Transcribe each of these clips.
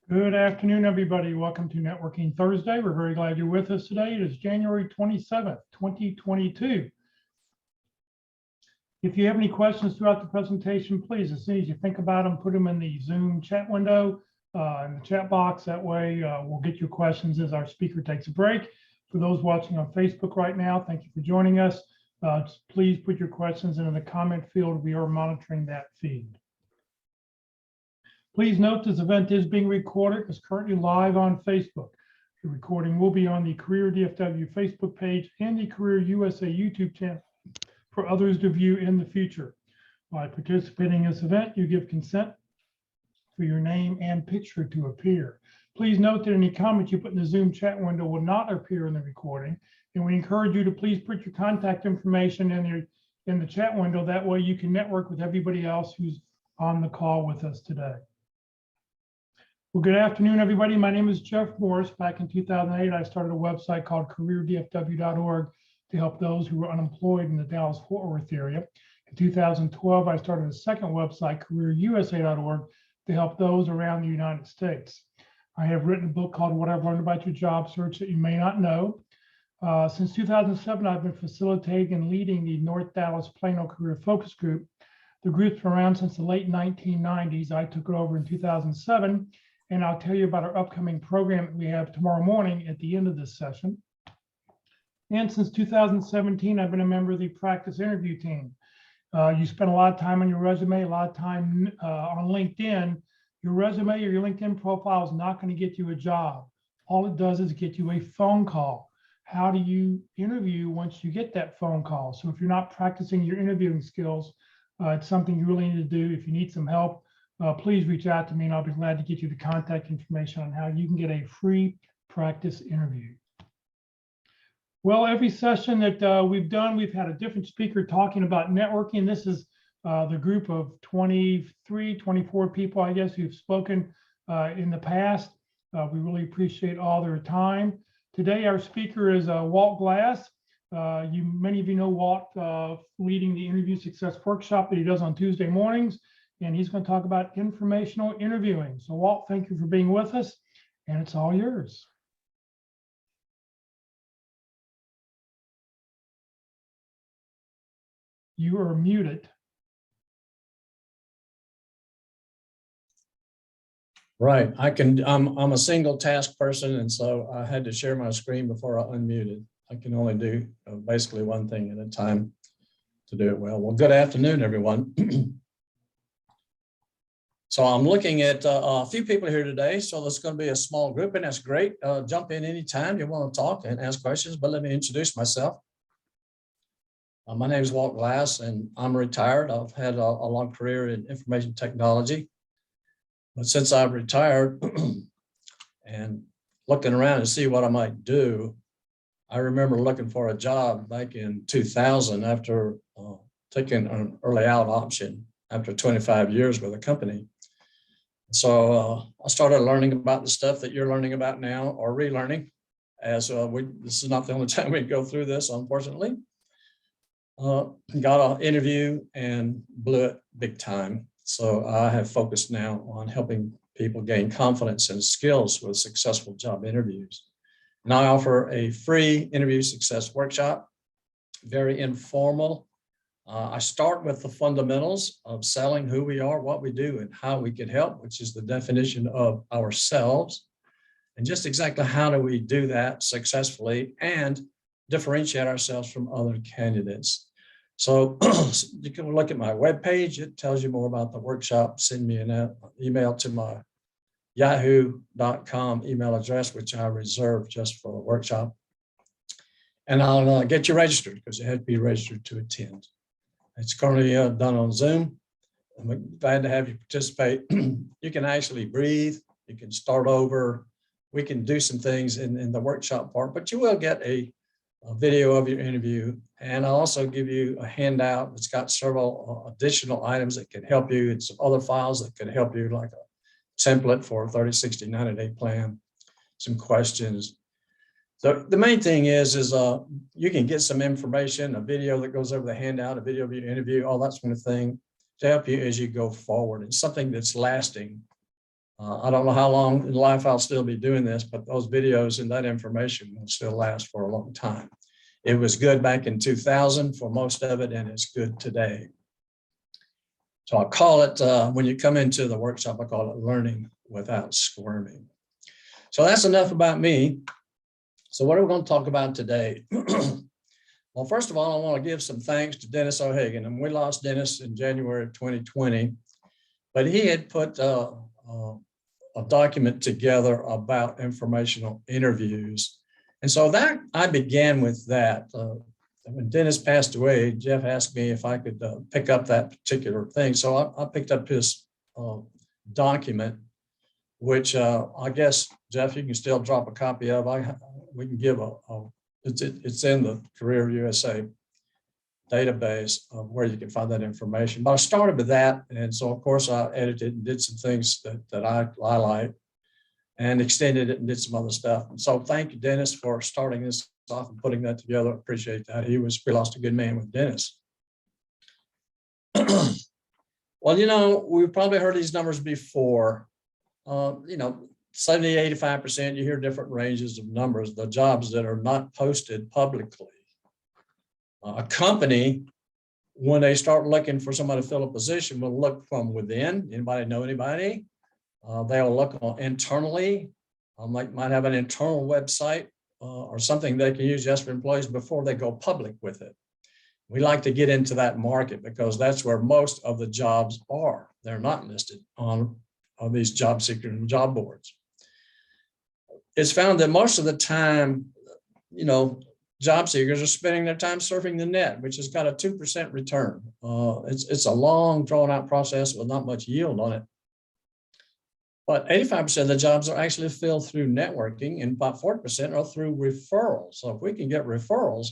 Good afternoon, everybody. Welcome to Networking Thursday. We're very glad you're with us today. It is January 27th, 2022. If you have any questions throughout the presentation, please, as soon as you think about them, put them in the Zoom chat window, in the chat box. That way we'll get your questions as our speaker takes a break. For those watching on Facebook right now, thank you for joining us. Please put your questions in the comment field. We are monitoring that feed. Please note this event is being recorded. It's currently live on Facebook. The recording will be on the Career DFW Facebook page and the Career USA YouTube channel for others to view in the future. By participating in this event, you give consent for your name and picture to appear. Please note that any comments you put in the Zoom chat window will not appear in the recording, and we encourage you to please put your contact information in the chat window. That way you can network with everybody else who's on the call with us today. Well, good afternoon, everybody. My name is Jeff Morris. Back in 2008, I started a website called careerdfw.org to help those who were unemployed in the Dallas-Fort Worth area. In 2012, I started a second website, careerusa.org, to help those around the United States. I have written a book called What I've Learned About Your Job Search That You May Not Know. Since 2007, I've been facilitating and leading the North Dallas Plano Career Focus Group. The group's been around since the late 1990s. I took it over in 2007. And I'll tell you about our upcoming program that we have tomorrow morning at the end of this session. And since 2017, I've been a member of the practice interview team. You spend a lot of time on your resume, a lot of time on LinkedIn. Your resume or your LinkedIn profile is not going to get you a job. All it does is get you a phone call. How do you interview once you get that phone call? So if you're not practicing your interviewing skills, it's something you really need to do. If you need some help, please reach out to me and I'll be glad to get you the contact information on how you can get a free practice interview. Well, every session that we've done, we've had a different speaker talking about networking. This is the group of 23, 24 people, I guess, who've spoken in the past. We really appreciate all their time. Today, our speaker is Walt Glass. Many of you know Walt leading the interview success workshop that he does on Tuesday mornings. And he's going to talk about informational interviewing. So Walt, thank you for being with us, and it's all yours. You are muted. Right, I'm a single task person, and so I had to share my screen before I unmuted. I can only do basically one thing at a time to do it well. Well, good afternoon, everyone. So I'm looking at a few people here today, so there's going to be a small group, and that's great. Jump in anytime you want to talk and ask questions, but let me introduce myself. My name is Walt Glass, and I'm retired. I've had a long career in information technology, but since I've retired and looking around to see what I might do, I remember looking for a job back in 2000 after taking an early out option after 25 years with a company. So I started learning about the stuff that you're learning about now, or relearning, as this is not the only time we go through this, unfortunately. Got an interview and blew it big time. So I have focused now on helping people gain confidence and skills with successful job interviews. And I offer a free interview success workshop, very informal. I start with the fundamentals of selling, who we are, what we do, and how we can help, which is the definition of ourselves. And just exactly how do we do that successfully and differentiate ourselves from other candidates. So you can look at my webpage. It tells you more about the workshop. Send me an email to my yahoo.com email address, which I reserve just for the workshop. And I'll get you registered, because you have to be registered to attend. It's currently done on Zoom. I'm glad to have you participate. You can actually breathe. You can start over. We can do some things in the workshop part, but you will get a video of your interview. And I'll also give you a handout. It's got several additional items that can help you. It's some other files that can help you, like a template for a 30, 60, 90-day plan, some questions. So the main thing is you can get some information, a video that goes over the handout, a video of your interview, all that sort of thing to help you as you go forward. It's something that's lasting I don't know how long in life I'll still be doing this, but those videos and that information will still last for a long time. It was good back in 2000 for most of it, and it's good today. So I call it, when you come into the workshop, I call it learning without squirming. So that's enough about me. So what are we going to talk about today? Well, first of all, I want to give some thanks to Dennis O'Hagan. And we lost Dennis in January of 2020, but he had put a document together about informational interviews. And so that I began with that. When Dennis passed away, Jeff asked me if I could pick up that particular thing. So I picked up his document, which I guess, Jeff, you can still drop a copy of. We can give it's in the Career USA database of where you can find that information. But I started with that. And so, of course, I edited and did some things that I like and extended it and did some other stuff. And so thank you, Dennis, for starting this off and putting that together. Appreciate that. We lost a good man with Dennis. Well, we've probably heard these numbers before. 70, 85%, you hear different ranges of numbers, the jobs that are not posted publicly. A company, when they start looking for somebody to fill a position, will look from within. Anybody know anybody? They'll look internally. Might have an internal website or something they can use just for employees before they go public with it. We like to get into that market because that's where most of the jobs are. They're not listed on these job seeker and job boards. It's found that most of the time, job seekers are spending their time surfing the net, which has got a 2% return. It's a long, drawn out process with not much yield on it. But 85% of the jobs are actually filled through networking, and about 40% are through referrals. So if we can get referrals,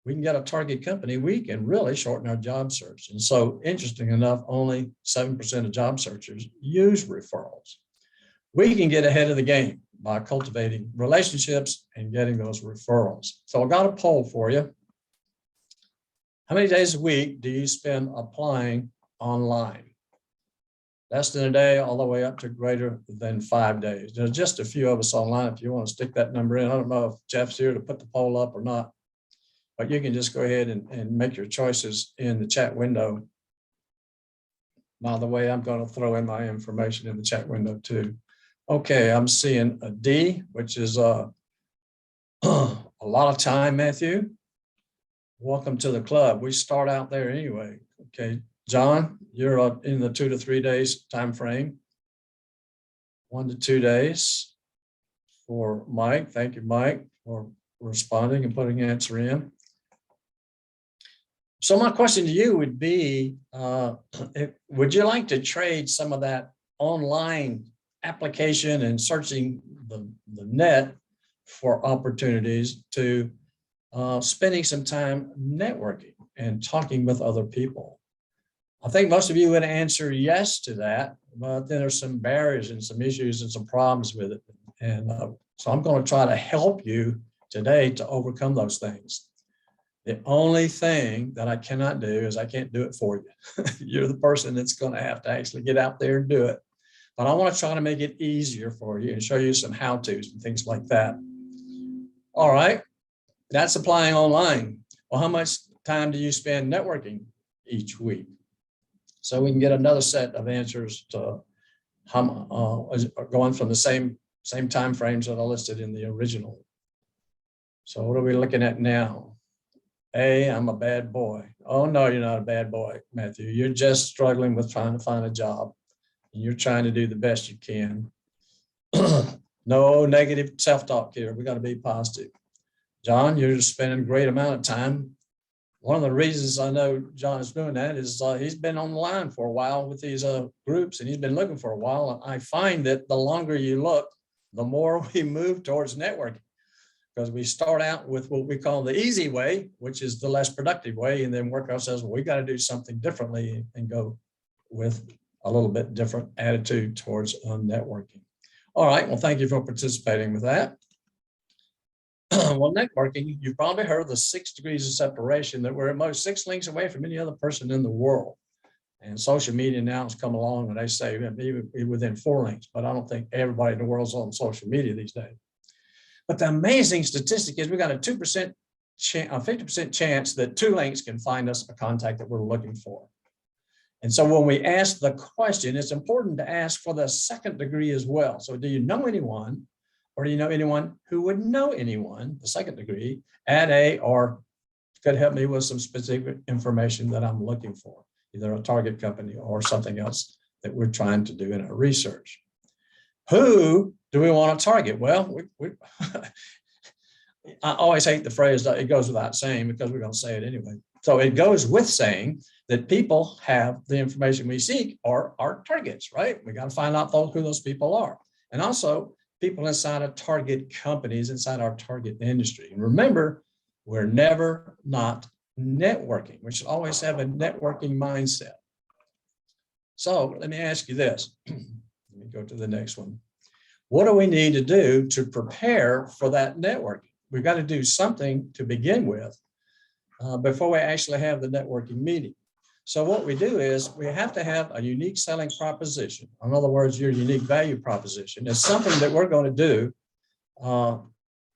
we can get a target company, we can really shorten our job search. And so, interesting enough, only 7% of job searchers use referrals. We can get ahead of the game by cultivating relationships and getting those referrals. So I got a poll for you. How many days a week do you spend applying online? Less than a day, all the way up to greater than 5 days. There's just a few of us online. If you want to stick that number in, I don't know if Jeff's here to put the poll up or not, but you can just go ahead and make your choices in the chat window. By the way, I'm going to throw in my information in the chat window too. Okay, I'm seeing a D, which is a lot of time, Matthew. Welcome to the club. We start out there anyway. Okay, John, you're in the 2 to 3 days time frame. 1 to 2 days for Mike. Thank you, Mike, for responding and putting an answer in. So my question to you would be, would you like to trade some of that online application and searching the net for opportunities to spending some time networking and talking with other people? I think most of you would answer yes to that, but then there's some barriers and some issues and some problems with it. And so I'm going to try to help you today to overcome those things. The only thing that I cannot do is I can't do it for you. You're the person that's going to have to actually get out there and do it. But I want to try to make it easier for you and show you some how-tos and things like that. All right, that's applying online. Well, how much time do you spend networking each week? So we can get another set of answers to how going from the same time frames that I listed in the original. So what are we looking at now? A, I'm a bad boy. Oh, no, you're not a bad boy, Matthew. You're just struggling with trying to find a job. And you're trying to do the best you can. No negative self-talk here. We got to be positive. John, you're just spending a great amount of time. One of the reasons I know John is doing that is he's been on the line for a while with these groups, and he's been looking for a while. I find that the longer you look, the more we move towards networking, because we start out with what we call the easy way, which is the less productive way, and then work ourselves, well, we got to do something differently and go with a little bit different attitude towards networking. All right, well, thank you for participating with that. Well, networking, you've probably heard of the 6 degrees of separation, that we're at most 6 links away from any other person in the world. And social media now has come along and they say even within 4 links, but I don't think everybody in the world's on social media these days. But the amazing statistic is we got a 50% chance that 2 links can find us a contact that we're looking for. And so when we ask the question, it's important to ask for the second degree as well. So do you know anyone, or do you know anyone who would know anyone, the second degree, at a, or could help me with some specific information that I'm looking for, either a target company or something else that we're trying to do in our research. Who do we want to target? Well, I always hate the phrase that it goes without saying because we're going to say it anyway. So it goes with saying that people have the information we seek or our targets, right? We got to find out who those people are. And also people inside of target companies, inside our target industry. And remember, we're never not networking. We should always have a networking mindset. So let me ask you this. Let me go to the next one. What do we need to do to prepare for that networking? We've got to do something to begin with before we actually have the networking meeting. So what we do is we have to have a unique selling proposition. In other words, your unique value proposition is something that we're going to do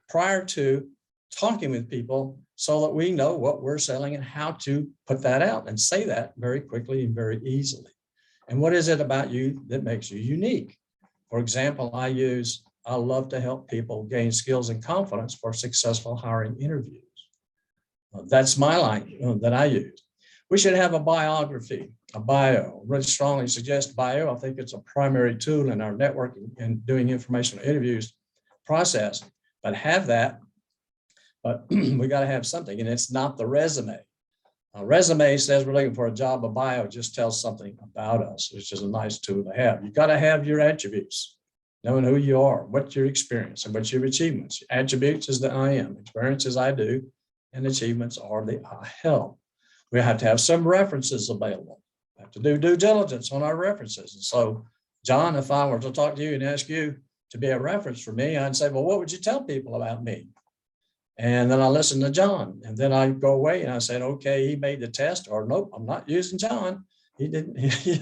prior to talking with people so that we know what we're selling and how to put that out and say that very quickly and very easily. And what is it about you that makes you unique? For example, I love to help people gain skills and confidence for successful hiring interviews. That's my line that I use. We should have a biography, a bio. Really strongly suggest bio. I think it's a primary tool in our networking and doing informational interviews process, but have that. But we got to have something, and it's not the resume. A resume says we're looking for a job. A bio just tells something about us, which is a nice tool to have. You got to have your attributes, knowing who you are, what your experience, and what your achievements. Attributes is the I am, experience is I do, and achievements are the I help. We have to have some references available. We have to do due diligence on our references. And so, John, if I were to talk to you and ask you to be a reference for me, I'd say, well, what would you tell people about me? And then I listen to John, and then I go away and I said, okay, he made the test, or nope, I'm not using John. He didn't, he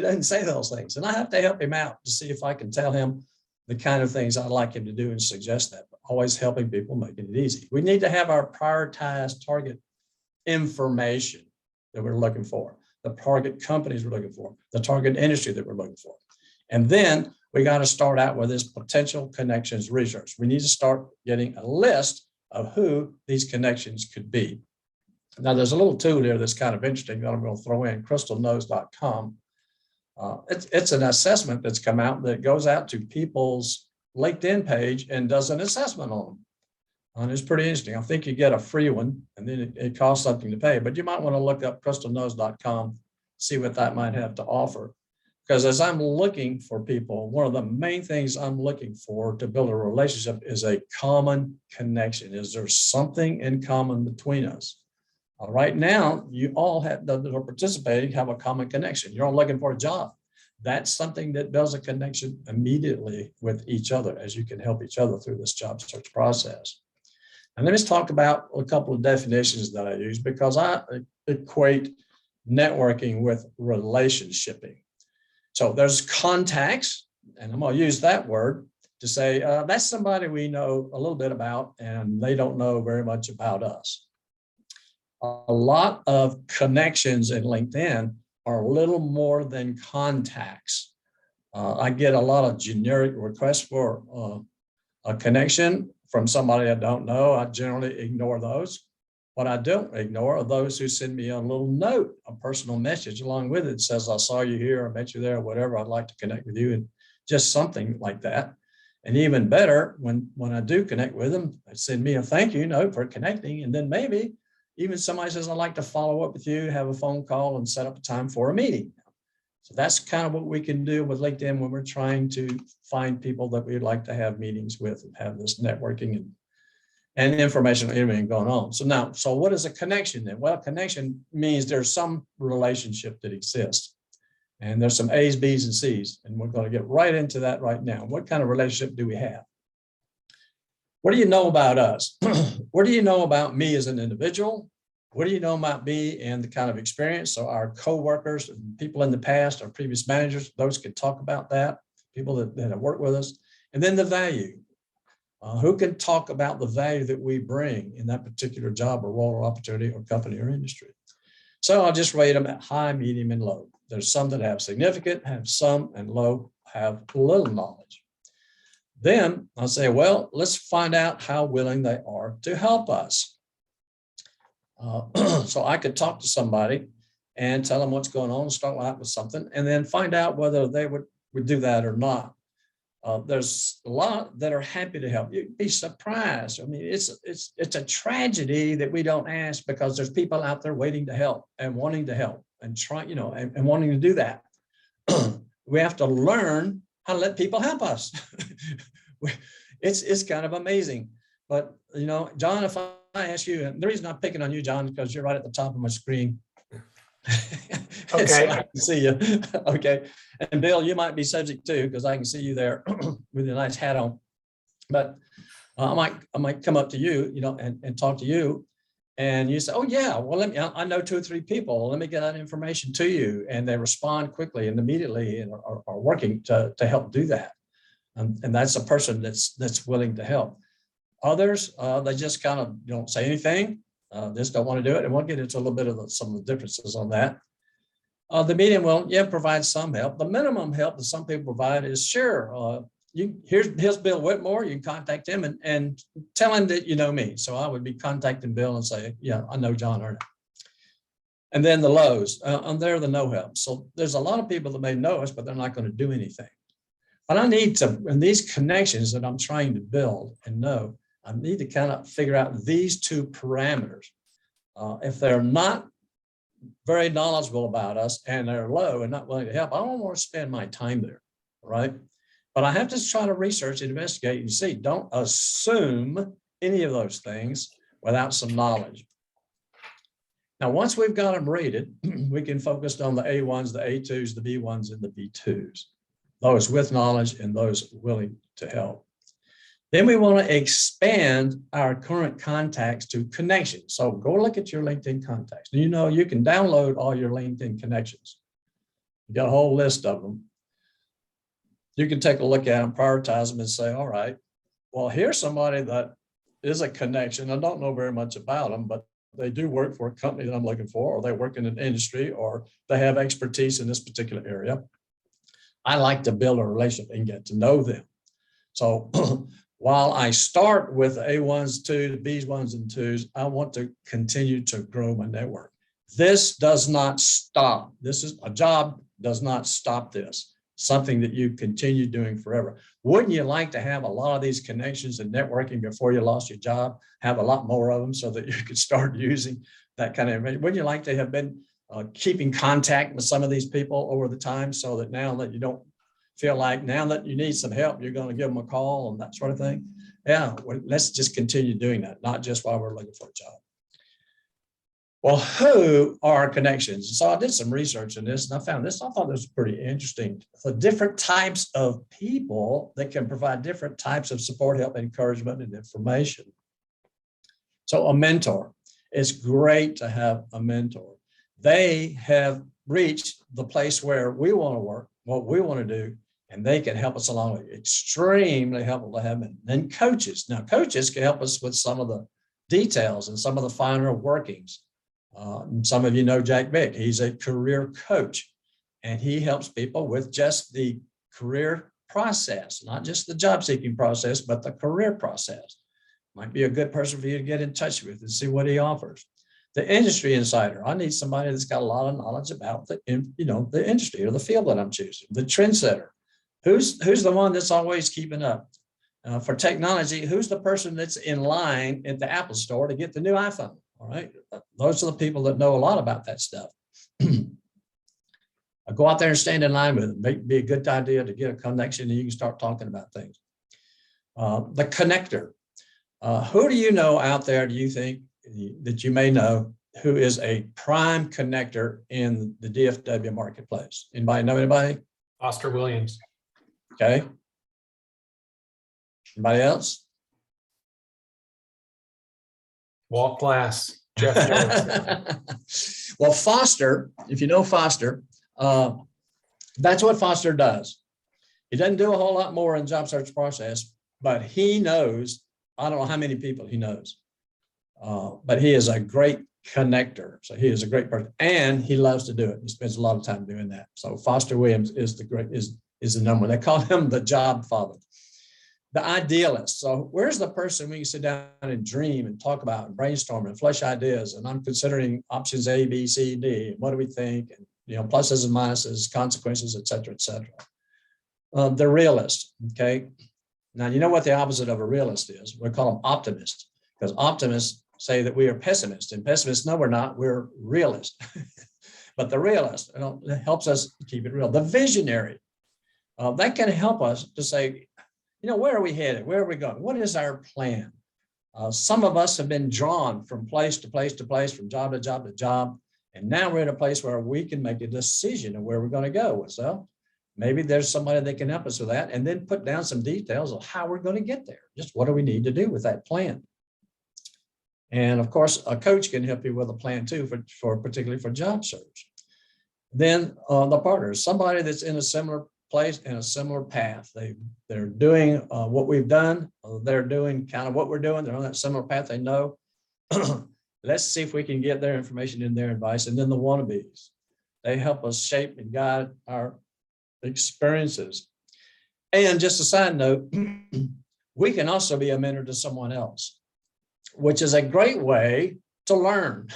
doesn't say those things. And I have to help him out to see if I can tell him the kind of things I'd like him to do and suggest that, but always helping people, making it easy. We need to have our prioritized target information that we're looking for, the target companies we're looking for, the target industry that we're looking for. And then we got to start out with this potential connections research. We need to start getting a list of who these connections could be. Now, there's a little tool here that's kind of interesting that I'm going to throw in, crystalknows.com. It's an assessment that's come out that goes out to people's LinkedIn page and does an assessment on them. And it's pretty interesting. I think you get a free one, and then it costs something to pay, but you might want to look up crystalknows.com, see what that might have to offer. Because as I'm looking for people, one of the main things I'm looking for to build a relationship is a common connection. Is there something in common between us? Right now, you all that are participating have a common connection. You're all looking for a job. That's something that builds a connection immediately with each other as you can help each other through this job search process. And let me talk about a couple of definitions that I use because I equate networking with relationshiping. So there's contacts, and I'm going to use that word to say that's somebody we know a little bit about and they don't know very much about us. A lot of connections in LinkedIn are a little more than contacts. I get a lot of generic requests for a connection from somebody I don't know. I generally ignore those. What I don't ignore are those who send me a little note, a personal message along with it that says, I saw you here, I met you there, whatever, I'd like to connect with you, and just something like that. And even better, when I do connect with them, they send me a thank you note for connecting, and then maybe even somebody says, I'd like to follow up with you, have a phone call and set up a time for a meeting. So that's kind of what we can do with LinkedIn when we're trying to find people that we'd like to have meetings with and have this networking and informational interviewing going on. So what is a connection then? Well, connection means there's some relationship that exists. And there's some A's, B's, and C's. And we're going to get right into that right now. What kind of relationship do we have? What do you know about us? What do you know about me as an individual? what do you know about me and the kind of experience? So our coworkers, people in the past, our previous managers, those could talk about that, people that have worked with us. And then the value. Who can talk about the value that we bring in that particular job or role or opportunity or company or industry? So I'll just rate them at high, medium, and low. There's some that have significant, have some, and low have little knowledge. Then I'll say, well, let's find out how willing they are to help us. So I could talk to somebody and tell them what's going on, start out with something, and then find out whether they would do that or not. There's a lot that are happy to help. You'd be surprised. I mean, it's a tragedy that we don't ask, because there's people out there waiting to help and wanting to help and trying, and wanting to do that. We have to learn how to let people help us. It's kind of amazing. But, John, if I ask you, and the reason I'm picking on you, John, is because you're right at the top of my screen. Okay. So I can see you. Okay. And Bill, you might be subject too, because I can see you there with your nice hat on. But I might come up to you, and talk to you. And you say, oh yeah, well, I know 2 or 3 people. Let me get that information to you. And they respond quickly and immediately and are working to help do that. And that's a person that's willing to help. Others, they just kind of don't say anything. Just don't want to do it. And we'll get into a little bit of some of the differences on that. The medium will, provide some help. The minimum help that some people provide is, sure, here's Bill Whitmore. You can contact him and tell him that you know me. So I would be contacting Bill and say, yeah, I know John Erna. And then the lows, and they're the no help. So there's a lot of people that may know us, but they're not going to do anything. But I need to, in these connections that I'm trying to build and know, I need to kind of figure out these 2 parameters. If they're not very knowledgeable about us and they're low and not willing to help, I don't want to spend my time there, right? But I have to try to research and investigate and see. Don't assume any of those things without some knowledge. Now, once we've got them rated, we can focus on the A1s, the A2s, the B1s, and the B2s, those with knowledge and those willing to help. Then we want to expand our current contacts to connections. So go look at your LinkedIn contacts. You can download all your LinkedIn connections. You got a whole list of them. You can take a look at them, prioritize them, and say, all right, well, here's somebody that is a connection. I don't know very much about them, but they do work for a company that I'm looking for, or they work in an industry, or they have expertise in this particular area. I like to build a relationship and get to know them. So while I start with A1s, 2s, Bs, 1s, and 2s, I want to continue to grow my network. This does not stop. This is a job, does not stop this. Something that you continue doing forever. Wouldn't you like to have a lot of these connections and networking before you lost your job, have a lot more of them so that you could start using that kind of information? Wouldn't you like to have been keeping contact with some of these people over the time, so that now that you don't feel like now that you need some help, you're going to give them a call and that sort of thing? Yeah, well, let's just continue doing that, not just while we're looking for a job. Well, who are connections? So I did some research on this, and I found this. I thought this was pretty interesting. The different types of people that can provide different types of support, help, encouragement, and information. So a mentor. It's great to have a mentor. They have reached the place where we want to work, what we want to do, and they can help us along. Extremely helpful to have. And then coaches. Now, coaches can help us with some of the details and some of the finer workings. Some of you know Jack Bick. He's a career coach, and he helps people with just the career process, not just the job seeking process, but the career process. Might be a good person for you to get in touch with and see what he offers. The industry insider. I need somebody that's got a lot of knowledge about the industry or the field that I'm choosing. The trendsetter. Who's the one that's always keeping up? For technology, who's the person that's in line at the Apple store to get the new iPhone? All right, those are the people that know a lot about that stuff. Go out there and stand in line with them. May be a good idea to get a connection, and you can start talking about things. The connector. Who do you know out there, do you think that you may know, who is a prime connector in the DFW marketplace? Anybody know anybody? Foster Williams. Okay. Anybody else? Walt Glass. Jeff knows. Well, Foster, if you know Foster, that's what Foster does. He doesn't do a whole lot more in the job search process, but he knows, I don't know how many people he knows, but he is a great connector. So he is a great person and he loves to do it. He spends a lot of time doing that. So Foster Williams is the number. They call him the job father, the idealist. So where's the person when you sit down and dream and talk about and brainstorm and flesh ideas? And I'm considering options A, B, C, D. What do we think? And, pluses and minuses, consequences, et cetera, et cetera. The realist. Okay. Now, you know what the opposite of a realist is? We call them optimists, because optimists say that we are pessimists, and pessimists, no, we're not. We're realists. But the realist, it helps us keep it real. The visionary, that can help us to say, where are we headed? Where are we going? What is our plan? Some of us have been drawn from place to place to place, from job to job to job. And now we're in a place where we can make a decision of where we're going to go. So maybe there's somebody that can help us with that, and then put down some details of how we're going to get there. Just what do we need to do with that plan? And of course, a coach can help you with a plan too, particularly for job search. Then the partners, somebody that's in a similar place and a similar path. They're doing what we've done. They're doing kind of what we're doing. They're on that similar path. They know. Let's see if we can get their information in their advice. And then the wannabes, they help us shape and guide our experiences. And just a side note, we can also be a mentor to someone else, which is a great way to learn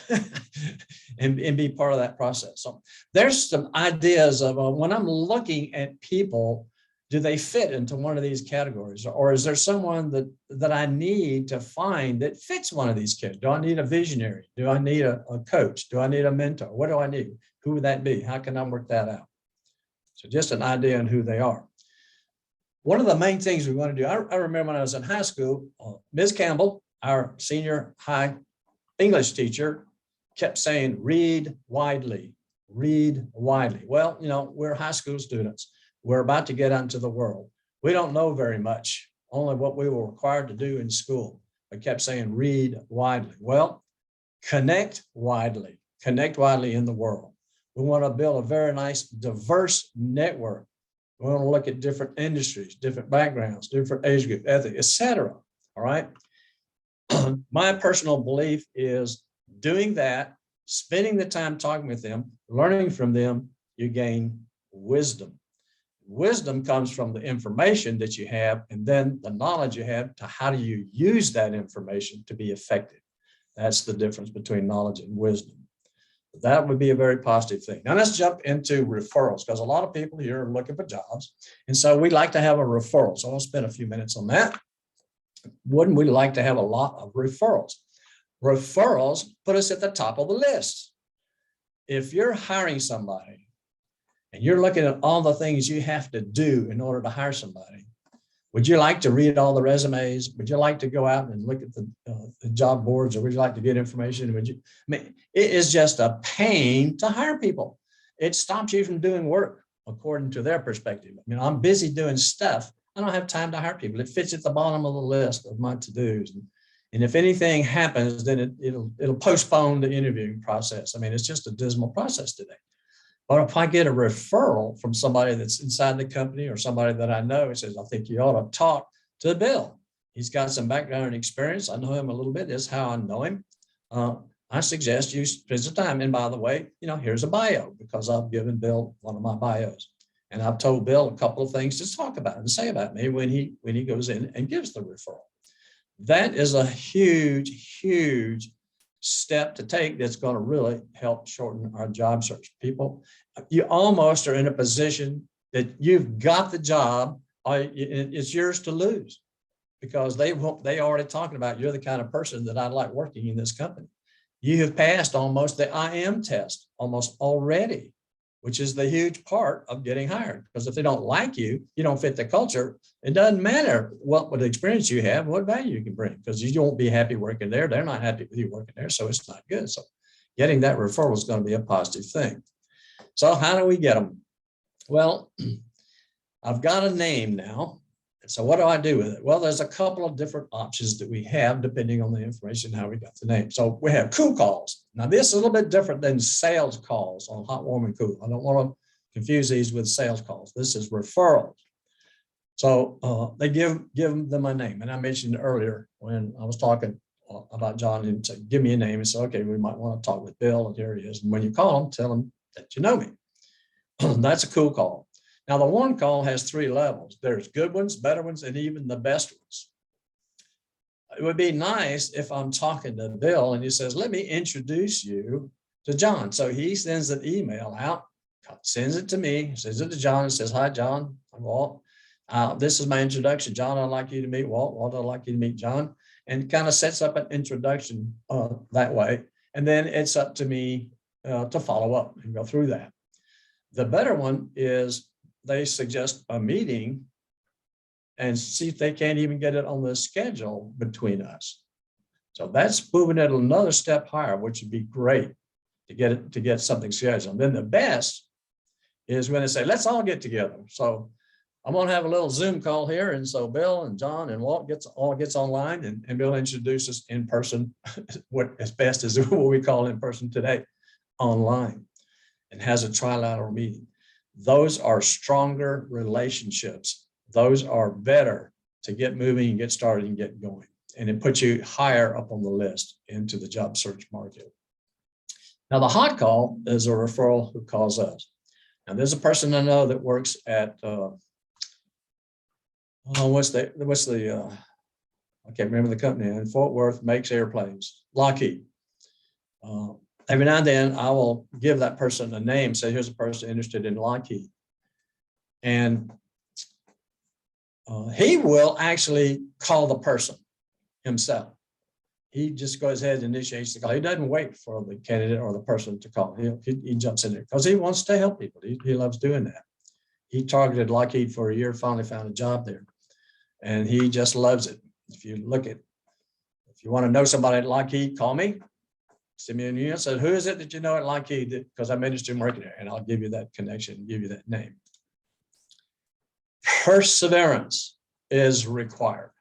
and be part of that process. So there's some ideas of when I'm looking at people, do they fit into one of these categories? Or is there someone that I need to find that fits one of these categories? Do I need a visionary? Do I need a coach? Do I need a mentor? What do I need? Who would that be? How can I work that out? So just an idea on who they are. One of the main things we want to do, I remember when I was in high school, Ms. Campbell, our senior high English teacher, kept saying, read widely, read widely. Well, we're high school students. We're about to get out into the world. We don't know very much, only what we were required to do in school. I kept saying, read widely. Well, connect widely in the world. We want to build a very nice, diverse network. We want to look at different industries, different backgrounds, different age group, ethic, etc. All right. My personal belief is doing that, spending the time talking with them, learning from them, you gain wisdom. Wisdom comes from the information that you have, and then the knowledge you have to how do you use that information to be effective. That's the difference between knowledge and wisdom. That would be a very positive thing. Now let's jump into referrals, because a lot of people here are looking for jobs. And so we'd like to have a referral. So I'll spend a few minutes on that. Wouldn't we like to have a lot of referrals? Referrals put us at the top of the list. If you're hiring somebody and you're looking at all the things you have to do in order to hire somebody, would you like to read all the resumes? Would you like to go out and look at the job boards, or would you like to get information? It is just a pain to hire people. It stops you from doing work according to their perspective. I'm busy doing stuff. I don't have time to hire people. It fits at the bottom of the list of my to-dos. And if anything happens, then it'll postpone the interviewing process. It's just a dismal process today. But if I get a referral from somebody that's inside the company or somebody that I know, it says, I think you ought to talk to Bill. He's got some background and experience. I know him a little bit. This is how I know him. I suggest you spend some time. And by the way, here's a bio, because I've given Bill one of my bios. And I've told Bill a couple of things to talk about and say about me when he goes in and gives the referral. That is a huge, huge step to take that's going to really help shorten our job search. People, you almost are in a position that you've got the job, it's yours to lose, because they already talking about you're the kind of person that I'd like working in this company. You have passed almost the I am test almost already, which is the huge part of getting hired. Because if they don't like you, you don't fit the culture, it doesn't matter what experience you have, what value you can bring, because you won't be happy working there. They're not happy with you working there, so it's not good. So getting that referral is going to be a positive thing. So how do we get them? Well, I've got a name now, So what do I do with it? Well, there's a couple of different options that we have depending on the information, how we got the name. So we have cool calls. Now this is a little bit different than sales calls on hot, warm, and cool. I don't want to confuse these with sales calls. This is referrals. So they give them a name. And I mentioned earlier when I was talking about John and said, give me a name and say, okay, we might want to talk with Bill, and here he is. And when you call him, tell him that you know me. That's a cool call. Now, the warm call has 3 levels. There's good ones, better ones, and even the best ones. It would be nice if I'm talking to Bill and he says, let me introduce you to John. So he sends an email out, sends it to me, sends it to John and says, hi, John, I'm Walt. This is my introduction. John, I'd like you to meet Walt. Walt, I'd like you to meet John. And kind of sets up an introduction that way. And then it's up to me to follow up and go through that. The better one is they suggest a meeting and see if they can't even get it on the schedule between us. So that's moving it another step higher, which would be great to get something scheduled. And then the best is when they say, let's all get together. So I'm going to have a little Zoom call here. And so Bill and John and Walt gets online and Bill introduces in person, what as best as what we call in person today, online, and has a trilateral meeting. Those are stronger relationships. Those are better to get moving and get started and get going. And it puts you higher up on the list into the job search market. Now, the hot call is a referral who calls us. Now, there's a person I know that works at, I can't remember the company, in Fort Worth, makes airplanes, Lockheed. Every now and then I will give that person a name, say, here's a person interested in Lockheed. And he will actually call the person himself. He just goes ahead and initiates the call. He doesn't wait for the candidate or the person to call. He jumps in there because he wants to help people. He loves doing that. He targeted Lockheed for a year, finally found a job there. And he just loves it. If you want to know somebody at Lockheed, call me. Send me an email, said, who is it that you know at Lockheed? Because I'm interested in working there, and I'll give you that connection, give you that name. Perseverance is required.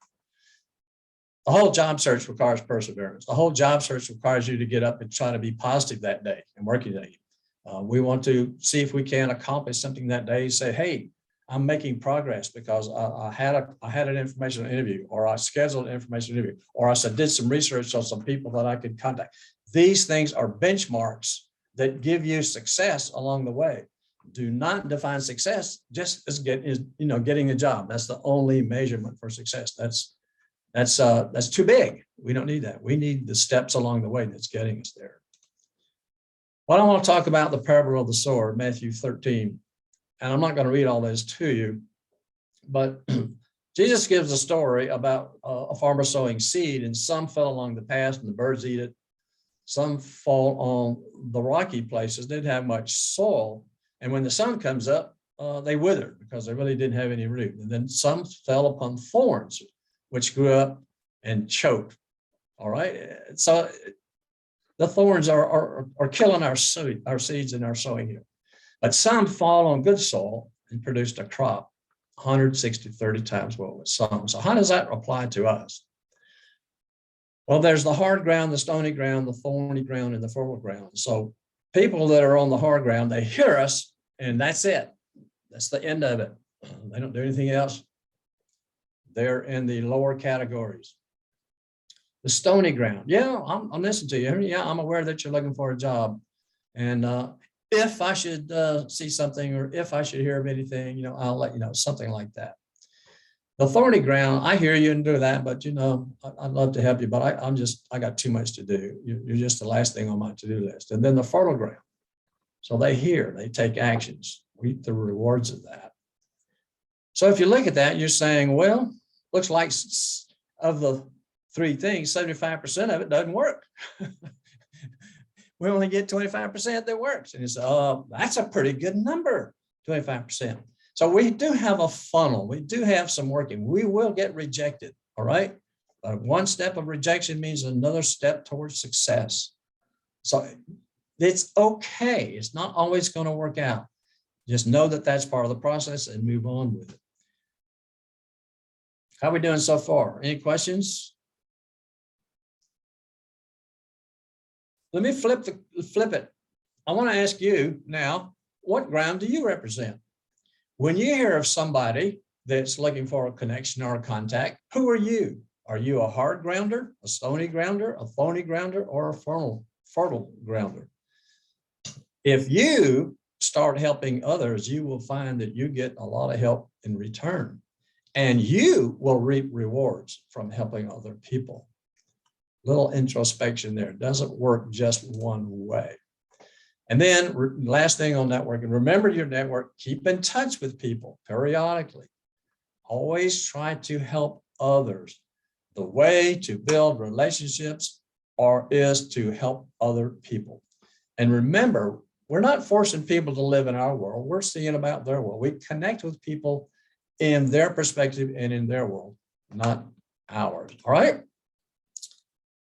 The whole job search requires perseverance. The whole job search requires you to get up and try to be positive that day and working day. We want to see if we can accomplish something that day. Say, hey, I'm making progress because I had an informational interview, or I scheduled an informational interview, or I did some research on some people that I could contact. These things are benchmarks that give you success along the way. Do not define success just as getting a job. That's the only measurement for success. That's too big. We don't need that. We need the steps along the way that's getting us there. Well, I want to talk about the parable of the sower, Matthew 13. And I'm not going to read all this to you, but Jesus gives a story about a farmer sowing seed, and some fell along the path and the birds eat it. Some fall on the rocky places. They didn't have much soil. And when the sun comes up, they withered because they really didn't have any root. And then some fell upon thorns, which grew up and choked. All right. So the thorns are killing our seeds and our sowing here. But some fall on good soil and produced a crop 160, 30 times what was sown. So how does that apply to us? Well, there's the hard ground, the stony ground, the thorny ground, and the fertile ground. So people that are on the hard ground, they hear us, and that's it. That's the end of it. They don't do anything else. They're in the lower categories. The stony ground. Yeah, I'm listening to you. Yeah, I'm aware that you're looking for a job. And if I should see something, or if I should hear of anything, I'll let you know, something like that. The thorny ground, I hear you and do that, but I'd love to help you, but I got too much to do. You're just the last thing on my to-do list. And then the fertile ground. So they hear, they take actions, reap the rewards of that. So if you look at that, you're saying, well, looks like of the 3 things, 75% of it doesn't work. We only get 25% that works. And you say, oh, that's a pretty good number, 25%. So we do have a funnel. We do have some working. We will get rejected, all right? But one step of rejection means another step towards success. So it's okay. It's not always going to work out. Just know that that's part of the process and move on with it. How are we doing so far? Any questions? Let me flip it. I want to ask you now, what ground do you represent? When you hear of somebody that's looking for a connection or a contact, who are you? Are you a hard grounder, a stony grounder, a phony grounder, or a fertile grounder? If you start helping others, you will find that you get a lot of help in return, and you will reap rewards from helping other people. Little introspection there. It doesn't work just one way. And then last thing on networking, remember your network, keep in touch with people periodically. Always try to help others. The way to build relationships is to help other people. And remember, we're not forcing people to live in our world. We're seeing about their world. We connect with people in their perspective and in their world, not ours. All right.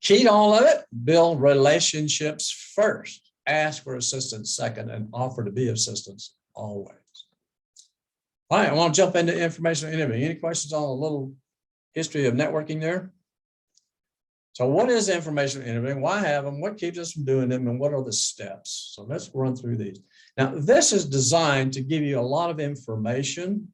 Key to all of it, build relationships first. Ask for assistance second, and offer to be assistance always. All right, I want to jump into informational interviewing. Any questions on a little history of networking there? So what is informational interviewing? Why have them? What keeps us from doing them? And what are the steps? So let's run through these. Now, this is designed to give you a lot of information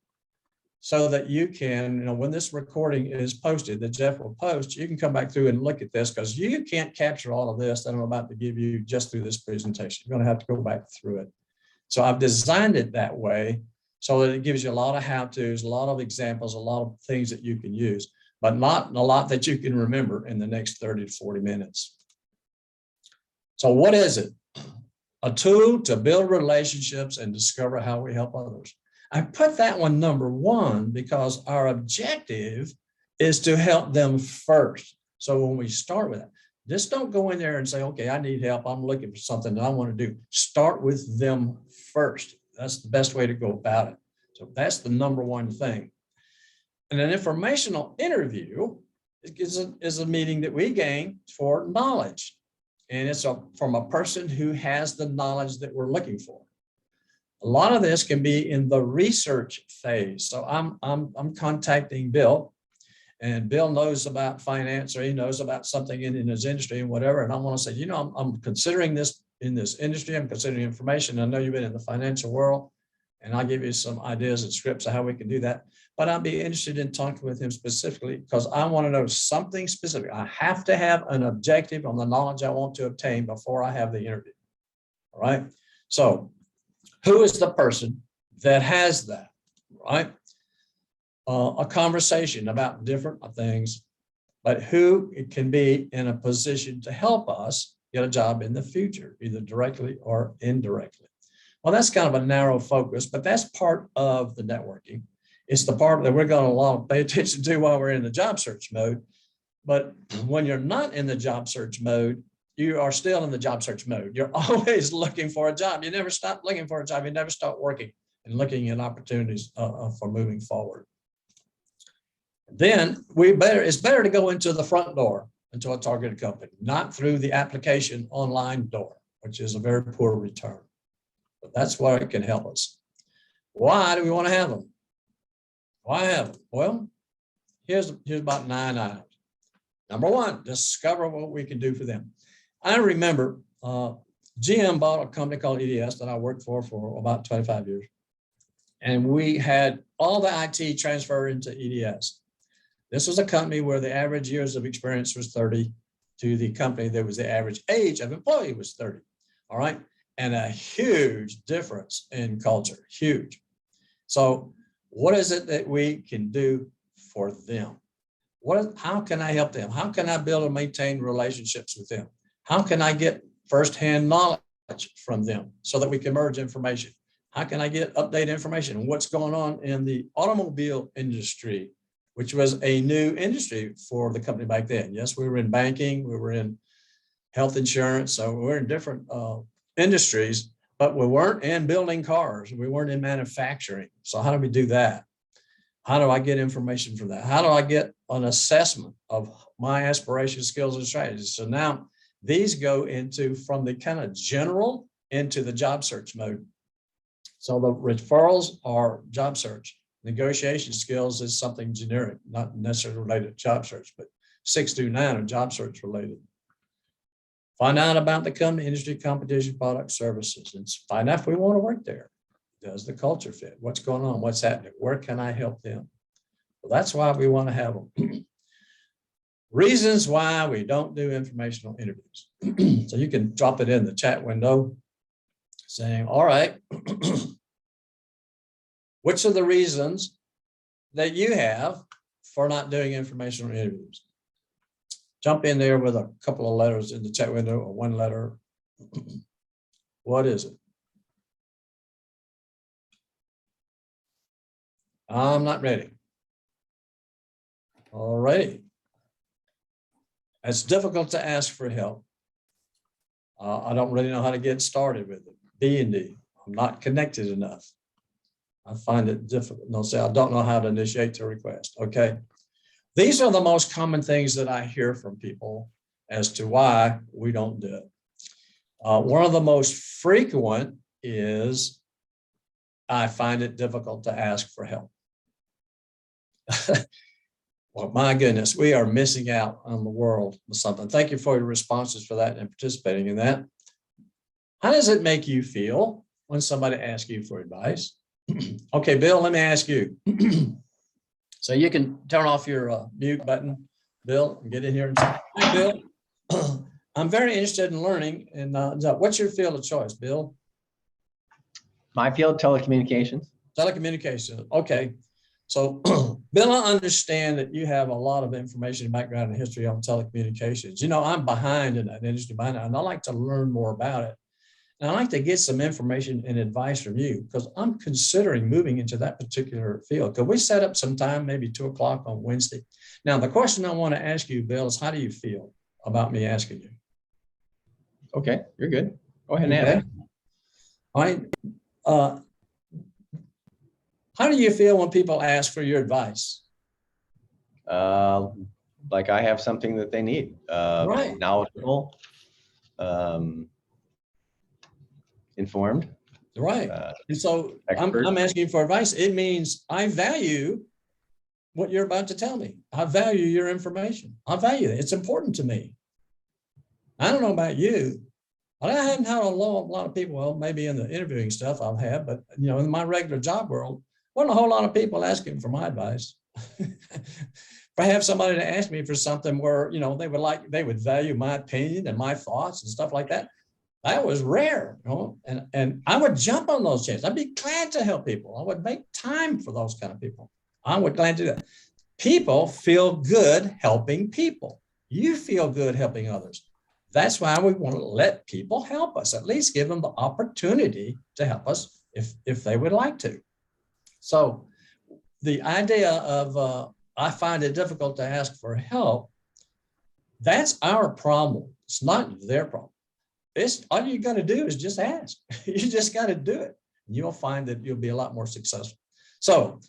so that you can, when this recording is posted, that Jeff will post, you can come back through and look at this, because you can't capture all of this that I'm about to give you just through this presentation. You're going to have to go back through it. So I've designed it that way so that it gives you a lot of how-tos, a lot of examples, a lot of things that you can use, but not a lot that you can remember in the next 30 to 40 minutes. So what is it? A tool to build relationships and discover how we help others. I put that one number one because our objective is to help them first. So when we start with that, just don't go in there and say, okay, I need help. I'm looking for something that I want to do. Start with them first. That's the best way to go about it. So that's the number one thing. And an informational interview is a meeting that we gain for knowledge. And it's from a person who has the knowledge that we're looking for. A lot of this can be in the research phase. So I'm contacting Bill, and Bill knows about finance, or he knows about something in his industry and whatever. And I want to say, I'm considering this in this industry. I'm considering information. I know you've been in the financial world, and I'll give you some ideas and scripts of how we can do that. But I'd be interested in talking with him specifically because I want to know something specific. I have to have an objective on the knowledge I want to obtain before I have the interview. All right. So who is the person that has that, right? A conversation about different things, but who can be in a position to help us get a job in the future, either directly or indirectly. Well, that's kind of a narrow focus, but that's part of the networking. It's the part that we're going to pay attention to while we're in the job search mode. But when you're not in the job search mode, you are still in the job search mode. You're always looking for a job. You never stop looking for a job. You never stop working and looking at opportunities for moving forward. Then it's better to go into the front door, into a targeted company, not through the application online door, which is a very poor return. But that's where it can help us. Why do we want to have them? Why have them? Well, here's about 9 items. Number one, discover what we can do for them. I remember GM bought a company called EDS that I worked for about 25 years. And we had all the IT transfer into EDS. This was a company where the average years of experience was 30 to the company that was the average age of employee was 30. All right. And a huge difference in culture, huge. So what is it that we can do for them? How can I help them? How can I build and maintain relationships with them? How can I get firsthand knowledge from them so that we can merge information? How can I get updated information on what's going on in the automobile industry, which was a new industry for the company back then? Yes, we were in banking, we were in health insurance, so we were in different industries, but we weren't in building cars. We weren't in manufacturing. So how do we do that? How do I get information from that? How do I get an assessment of my aspirations, skills, and strategies? So now these go into from the kind of general into the job search mode. So the referrals are job search. Negotiation skills is something generic, not necessarily related to job search, but 6 through 9 are job search related. Find out about the company, industry, competition, product, services, and find out if we want to work there. Does the culture fit? What's going on? What's happening? Where can I help them? Well, that's why we want to have them. Reasons why we don't do informational interviews. So you can drop it in the chat window saying, all right, which are the reasons that you have for not doing informational interviews? Jump in there with a couple of letters in the chat window or one letter. What is it? I'm not ready. All right. It's difficult to ask for help. I don't really know how to get started with it. B and D. I'm not connected enough. I find it difficult. No, say I don't know how to initiate the request. Okay. These are the most common things that I hear from people as to why we don't do it. One of the most frequent is I find it difficult to ask for help. Well, my goodness, we are missing out on the world with something. Thank you for your responses for that and participating in that. How does it make you feel when somebody asks you for advice? Okay, Bill, let me ask you. So you can turn off your mute button, Bill, and get in here and say, hey, Bill, I'm very interested in learning. And what's your field of choice, Bill? My field, telecommunications. Telecommunications. Okay. So, Bill, I understand that you have a lot of information, background, and history on telecommunications. You know, I'm behind in that industry by now, and I like to learn more about it. And I'd like to get some information and advice from you because I'm considering moving into that particular field. Could we set up some time, maybe 2 o'clock on Wednesday? Now, the question I want to ask you, Bill, is how do you feel about me asking you? Okay, you're good. Go ahead and ask. All right. How do you feel when people ask for your advice? Like I have something that they need. Right. Knowledgeable, informed. Right. And so I'm asking for advice. It means I value what you're about to tell me. I value your information. I value it. It's important to me. I don't know about you, but I haven't had a lot of people, well, maybe in the interviewing stuff I've had, but you know, in my regular job world, wasn't a whole lot of people asking for my advice. If I have somebody to ask me for something where, you know, they would value my opinion and my thoughts and stuff like that. That was rare, you know, and I would jump on those chances. I'd be glad to help people. I would make time for those kind of people. I would glad to do that. People feel good helping people. You feel good helping others. That's why we want to let people help us, at least give them the opportunity to help us if they would like to. So the idea of I find it difficult to ask for help, that's our problem. It's not their problem. It's all you got to do is just ask. You just got to do it. And you'll find that you'll be a lot more successful. So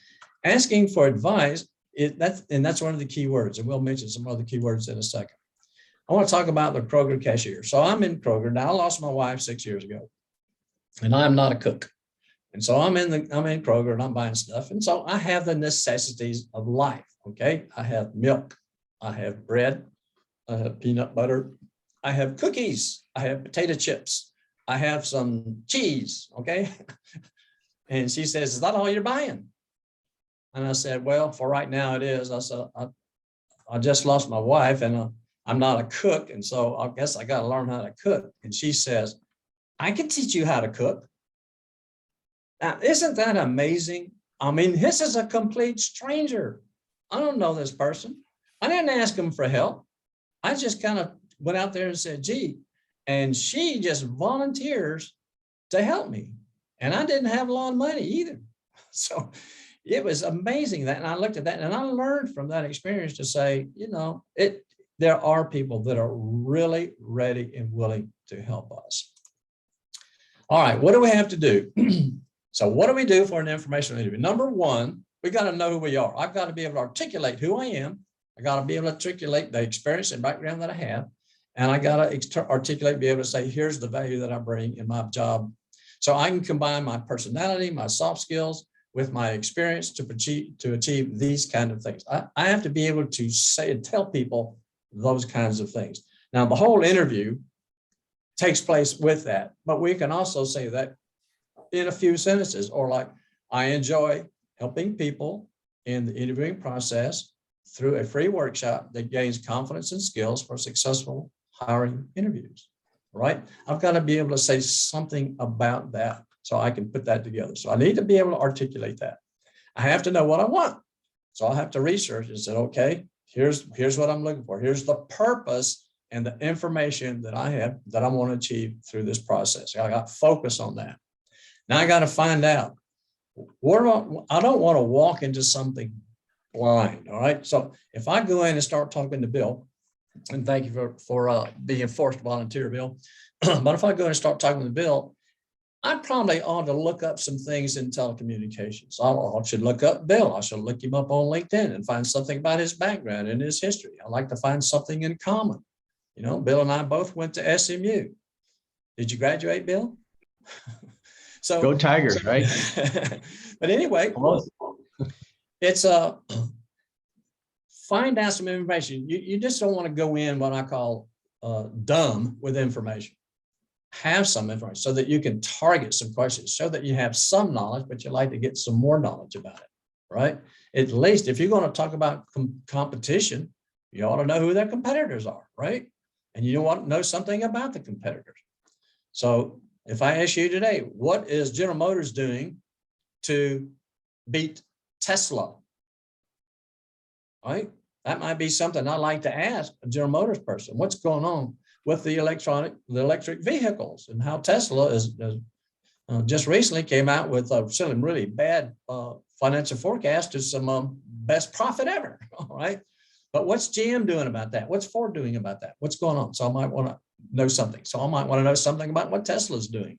asking for advice, that's one of the key words. And we'll mention some other key words in a second. I want to talk about the Kroger cashier. So I'm in Kroger. Now I lost my wife 6 years ago, and I'm not a cook. And so I'm in Kroger and I'm buying stuff. And so I have the necessities of life. Okay. I have milk. I have bread. I have peanut butter. I have cookies. I have potato chips. I have some cheese. Okay. And she says, is that all you're buying? And I said, well, for right now it is. I said, I just lost my wife and I'm not a cook. And so I guess I got to learn how to cook. And she says, I can teach you how to cook. Now, isn't that amazing? I mean, this is a complete stranger. I don't know this person. I didn't ask him for help. I just kind of went out there and said, gee, and she just volunteers to help me. And I didn't have a lot of money either. So it was amazing that, and I looked at that and I learned from that experience to say, you know, there are people that are really ready and willing to help us. All right, what do we have to do? So what do we do for an informational interview? Number one, we got to know who we are. I've got to be able to articulate who I am. I got to be able to articulate the experience and background that I have. And I got to articulate, be able to say, here's the value that I bring in my job. So I can combine my personality, my soft skills, with my experience to achieve these kind of things. I have to be able to say and tell people those kinds of things. Now, the whole interview takes place with that, but we can also say that in a few sentences, or like, I enjoy helping people in the interviewing process through a free workshop that gains confidence and skills for successful hiring interviews, right? I've got to be able to say something about that so I can put that together. So I need to be able to articulate that. I have to know what I want. So I'll have to research and say, okay, here's what I'm looking for. Here's the purpose and the information that I have that I want to achieve through this process. I got to focus on that. Now I got to find out I don't want to walk into something blind. All right. So if I go in and start talking to Bill, and thank you for being forced to volunteer, Bill. But if I go in and start talking to Bill, I probably ought to look up some things in telecommunications. I should look up Bill. I should look him up on LinkedIn and find something about his background and his history. I like to find something in common. You know, Bill and I both went to SMU. Did you graduate, Bill? So Go Tigers, right? But anyway, it's find out some information. You just don't want to go in what I call dumb with information. Have some information so that you can target some questions, so that you have some knowledge, but you like to get some more knowledge about it, right? At least if you're going to talk about competition, you ought to know who their competitors are, right? And you want to know something about the competitors. So if I ask you today, what is General Motors doing to beat Tesla? Right? That might be something I'd like to ask a General Motors person. What's going on with the electric vehicles, and how Tesla is just recently came out with some really bad financial forecast to some best profit ever. All right. But what's GM doing about that? What's Ford doing about that? What's going on? So I might want to know something. So I might want to know something about what Tesla's doing.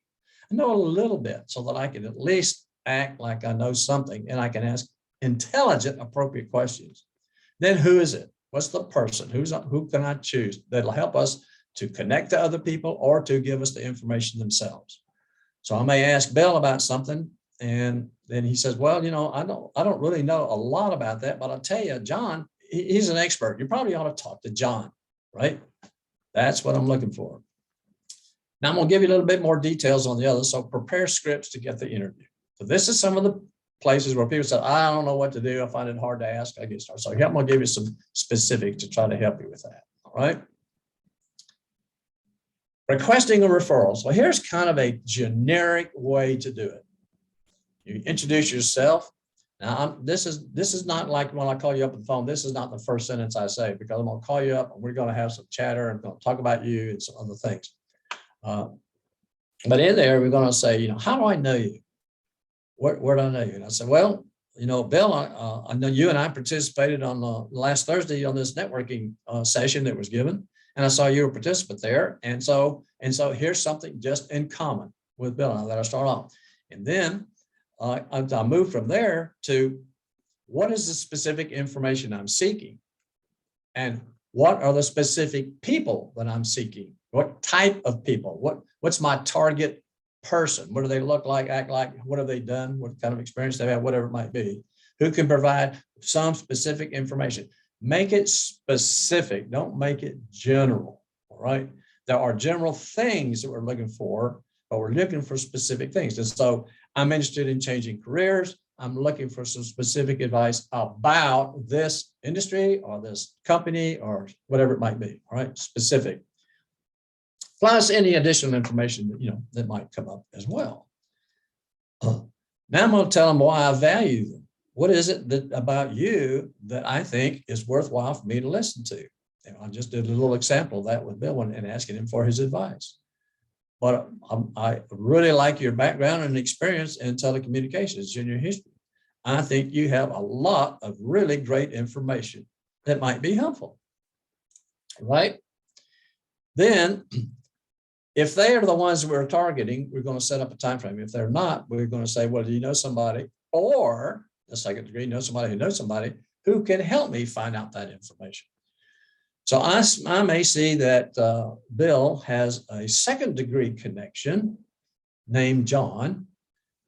I know a little bit so that I can at least act like I know something, and I can ask intelligent, appropriate questions. Then who is it? What's the person? Who can I choose that'll help us to connect to other people or to give us the information themselves? So I may ask Bill about something, and then he says, well, you know, I don't really know a lot about that, but I'll tell you, John, he's an expert. You probably ought to talk to John, right? That's what I'm looking for. Now I'm going to give you a little bit more details on the others. So prepare scripts to get the interview. So this is some of the places where people say, I don't know what to do. I find it hard to ask. I get started. So I'm going to give you some specifics to try to help you with that. All right. Requesting a referral. So here's kind of a generic way to do it. You introduce yourself. Now, this is not like when I call you up on the phone. This is not the first sentence I say, because I'm going to call you up and we're going to have some chatter and going to talk about you and some other things. But in there, we're going to say, you know, how do I know you? Where do I know you? And I said, well, you know, Bill, I know you and I participated on last Thursday on this networking session that was given, and I saw you were a participant there. And so here's something just in common with Bill that I start off. And then I move from there to what is the specific information I'm seeking, and what are the specific people that I'm seeking? What type of people? What's my target person? What do they look like, act like? What have they done? What kind of experience they have, whatever it might be. Who can provide some specific information? Make it specific. Don't make it general. All right. There are general things that we're looking for, but we're looking for specific things. And so I'm interested in changing careers. I'm looking for some specific advice about this industry or this company or whatever it might be. All right. Specific. Plus any additional information that, you know, that might come up as well. Now I'm going to tell them why I value them. What is it about you that I think is worthwhile for me to listen to? And I just did a little example of that with Bill and asking him for his advice. But I really like your background and experience in telecommunications in your history. I think you have a lot of really great information that might be helpful. Right? Then, if they are the ones we're targeting, we're going to set up a time frame. If they're not, we're going to say, well, do you know somebody, or the second degree, know somebody who knows somebody who can help me find out that information. So I may see that Bill has a second degree connection named John,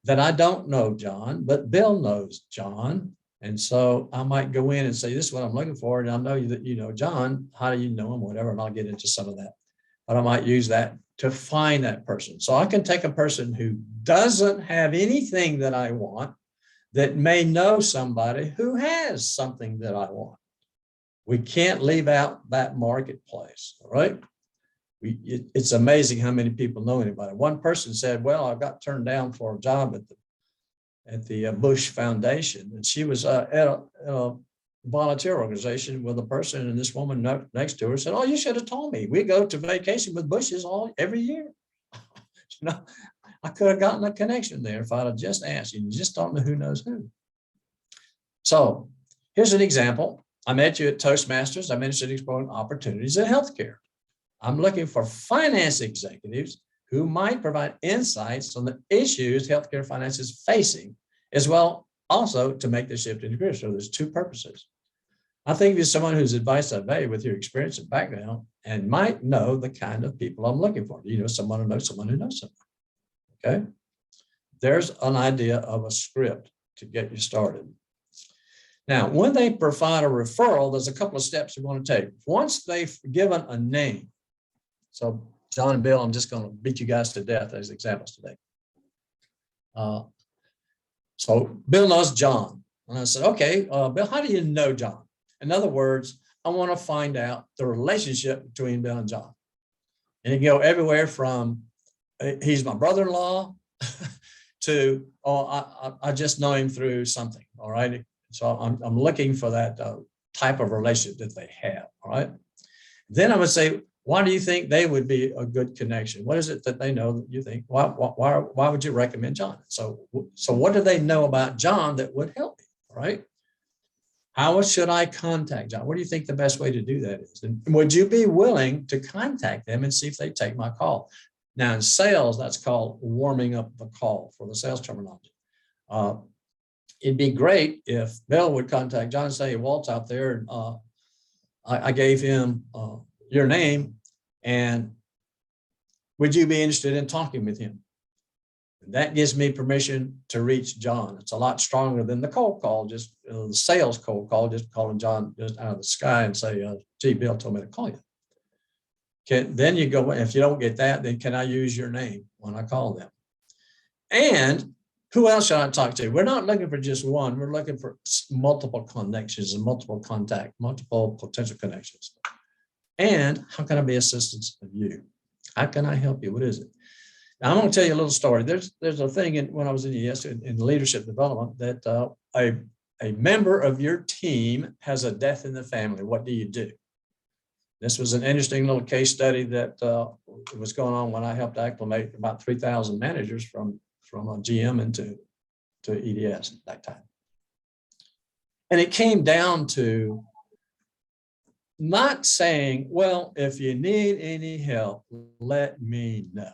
that I don't know John, but Bill knows John. And so I might go in and say, this is what I'm looking for. And I know that you know John, how do you know him, whatever, and I'll get into some of that. But I might use that to find that person. So I can take a person who doesn't have anything that I want, that may know somebody who has something that I want. We can't leave out that marketplace, all right? It's amazing how many people know anybody. One person said, well, I got turned down for a job at the Bush Foundation. And she was at a volunteer organization with a person, and this woman next to her said, oh, you should have told me. We go to vacation with Bushes every year. You know, I could have gotten a connection there if I'd have just asked. You just don't know who knows who. So here's an example. I met you at Toastmasters. I'm interested in exploring opportunities in healthcare. I'm looking for finance executives who might provide insights on the issues healthcare finance is facing, as well also to make the shift in career. So there's two purposes. I think you're someone whose advice I value with your experience and background and might know the kind of people I'm looking for. You know, someone who knows someone who knows someone. Okay. There's an idea of a script to get you started. Now, when they provide a referral, there's a couple of steps you want to take. Once they've given a name, so John and Bill, I'm just going to beat you guys to death as examples today. So Bill knows John. And I said, okay, Bill, how do you know John? In other words, I want to find out the relationship between Bill and John. And you can go everywhere from he's my brother-in-law to, oh, I just know him through something. All right. So I'm looking for that type of relationship that they have. All right. Then I would say, why do you think they would be a good connection? What is it that they know that you think? Why would you recommend John? So what do they know about John that would help you? All right. How should I contact John? What do you think the best way to do that is? And would you be willing to contact them and see if they take my call? Now in sales, that's called warming up the call for the sales terminology. It'd be great if Bill would contact John and say, Walt's out there. And, I gave him your name, and would you be interested in talking with him? And that gives me permission to reach John. It's a lot stronger than the cold call, just the sales cold call, just calling John just out of the sky and say, gee, Bill told me to call you. Okay, then you go, if you don't get that, then can I use your name when I call them? And who else should I talk to? We're not looking for just one. We're looking for multiple connections and multiple contact, multiple potential connections. And how can I be assistance of you? How can I help you? What is it? Now, I'm going to tell you a little story. There's a thing when I was in ES in leadership development that a member of your team has a death in the family. What do you do? This was an interesting little case study that was going on when I helped acclimate about 3,000 managers from a GM into EDS at that time. And it came down to not saying, well, if you need any help, let me know.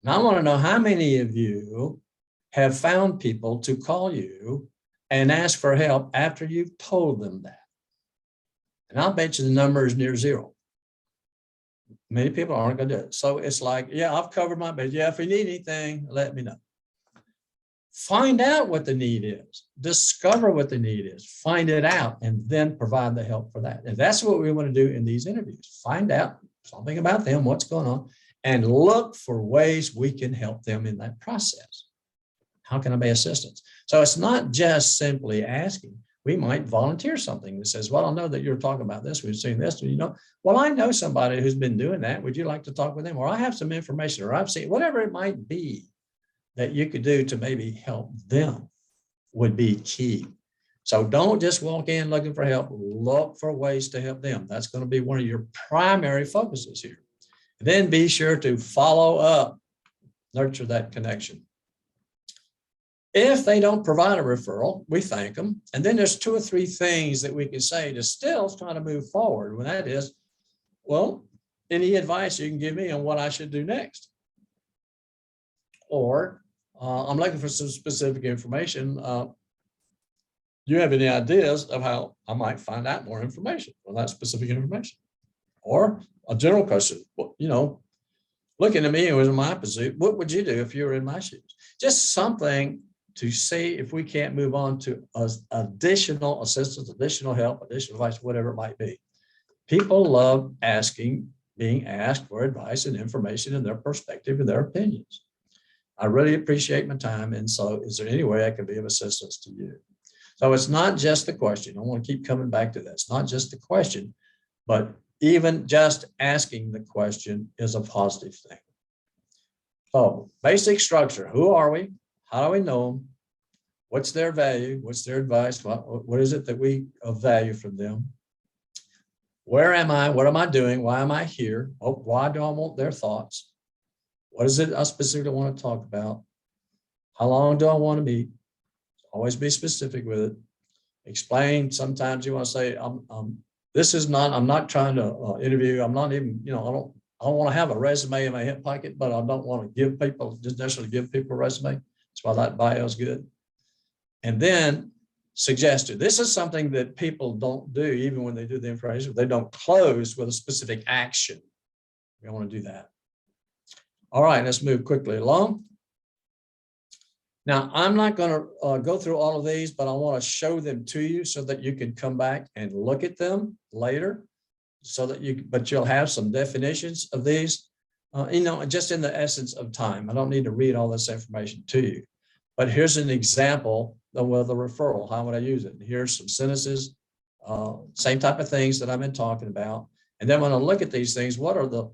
Now I want to know how many of you have found people to call you and ask for help after you've told them that. And I'll bet you the number is near zero. Many people aren't going to do it. So it's like, yeah, I've covered my base. Yeah, if you need anything, let me know. Find out what the need is. Discover what the need is. Find it out and then provide the help for that. And that's what we want to do in these interviews. Find out something about them, what's going on, and look for ways we can help them in that process. How can I be assistance? So it's not just simply asking. We might volunteer something that says, well, I know that you're talking about this. We've seen this, you know, well, I know somebody who's been doing that. Would you like to talk with them? Or I have some information, or I've seen whatever it might be that you could do to maybe help them would be key. So don't just walk in looking for help. Look for ways to help them. That's going to be one of your primary focuses here. Then be sure to follow up, nurture that connection. If they don't provide a referral, we thank them. And then there's 2 or 3 things that we can say to still try to move forward. When that is, well, any advice you can give me on what I should do next? Or I'm looking for some specific information. Do you have any ideas of how I might find out more information on that specific information? Or a general question, well, you know, looking at me who was in my position, what would you do if you were in my shoes? Just something to see if we can't move on to additional assistance, additional help, additional advice, whatever it might be. People love being asked for advice and information and their perspective and their opinions. I really appreciate my time. And so is there any way I can be of assistance to you? So it's not just the question. I want to keep coming back to that. It's not just the question, but even just asking the question is a positive thing. So basic structure, who are we? How do we know them? What's their value? What's their advice? What is it that we value from them? Where am I? What am I doing? Why am I here? Why do I want their thoughts? What is it I specifically want to talk about? How long do I want to meet? Always be specific with it. Explain. Sometimes you want to say, I'm not trying to interview. I'm not even, I don't want to have a resume in my hip pocket, but I don't want to give people, just necessarily give people a resume. That's why that bio is good. And then suggest it. This is something that people don't do, even when they do the information. They don't close with a specific action. We want to do that. All right, let's move quickly along. Now, I'm not going to go through all of these, but I want to show them to you so that you can come back and look at them later, so that you'll have some definitions of these, just in the essence of time. I don't need to read all this information to you, but here's an example with a referral. How would I use it? Here's some sentences, same type of things that I've been talking about. And then when I look at these things, what are the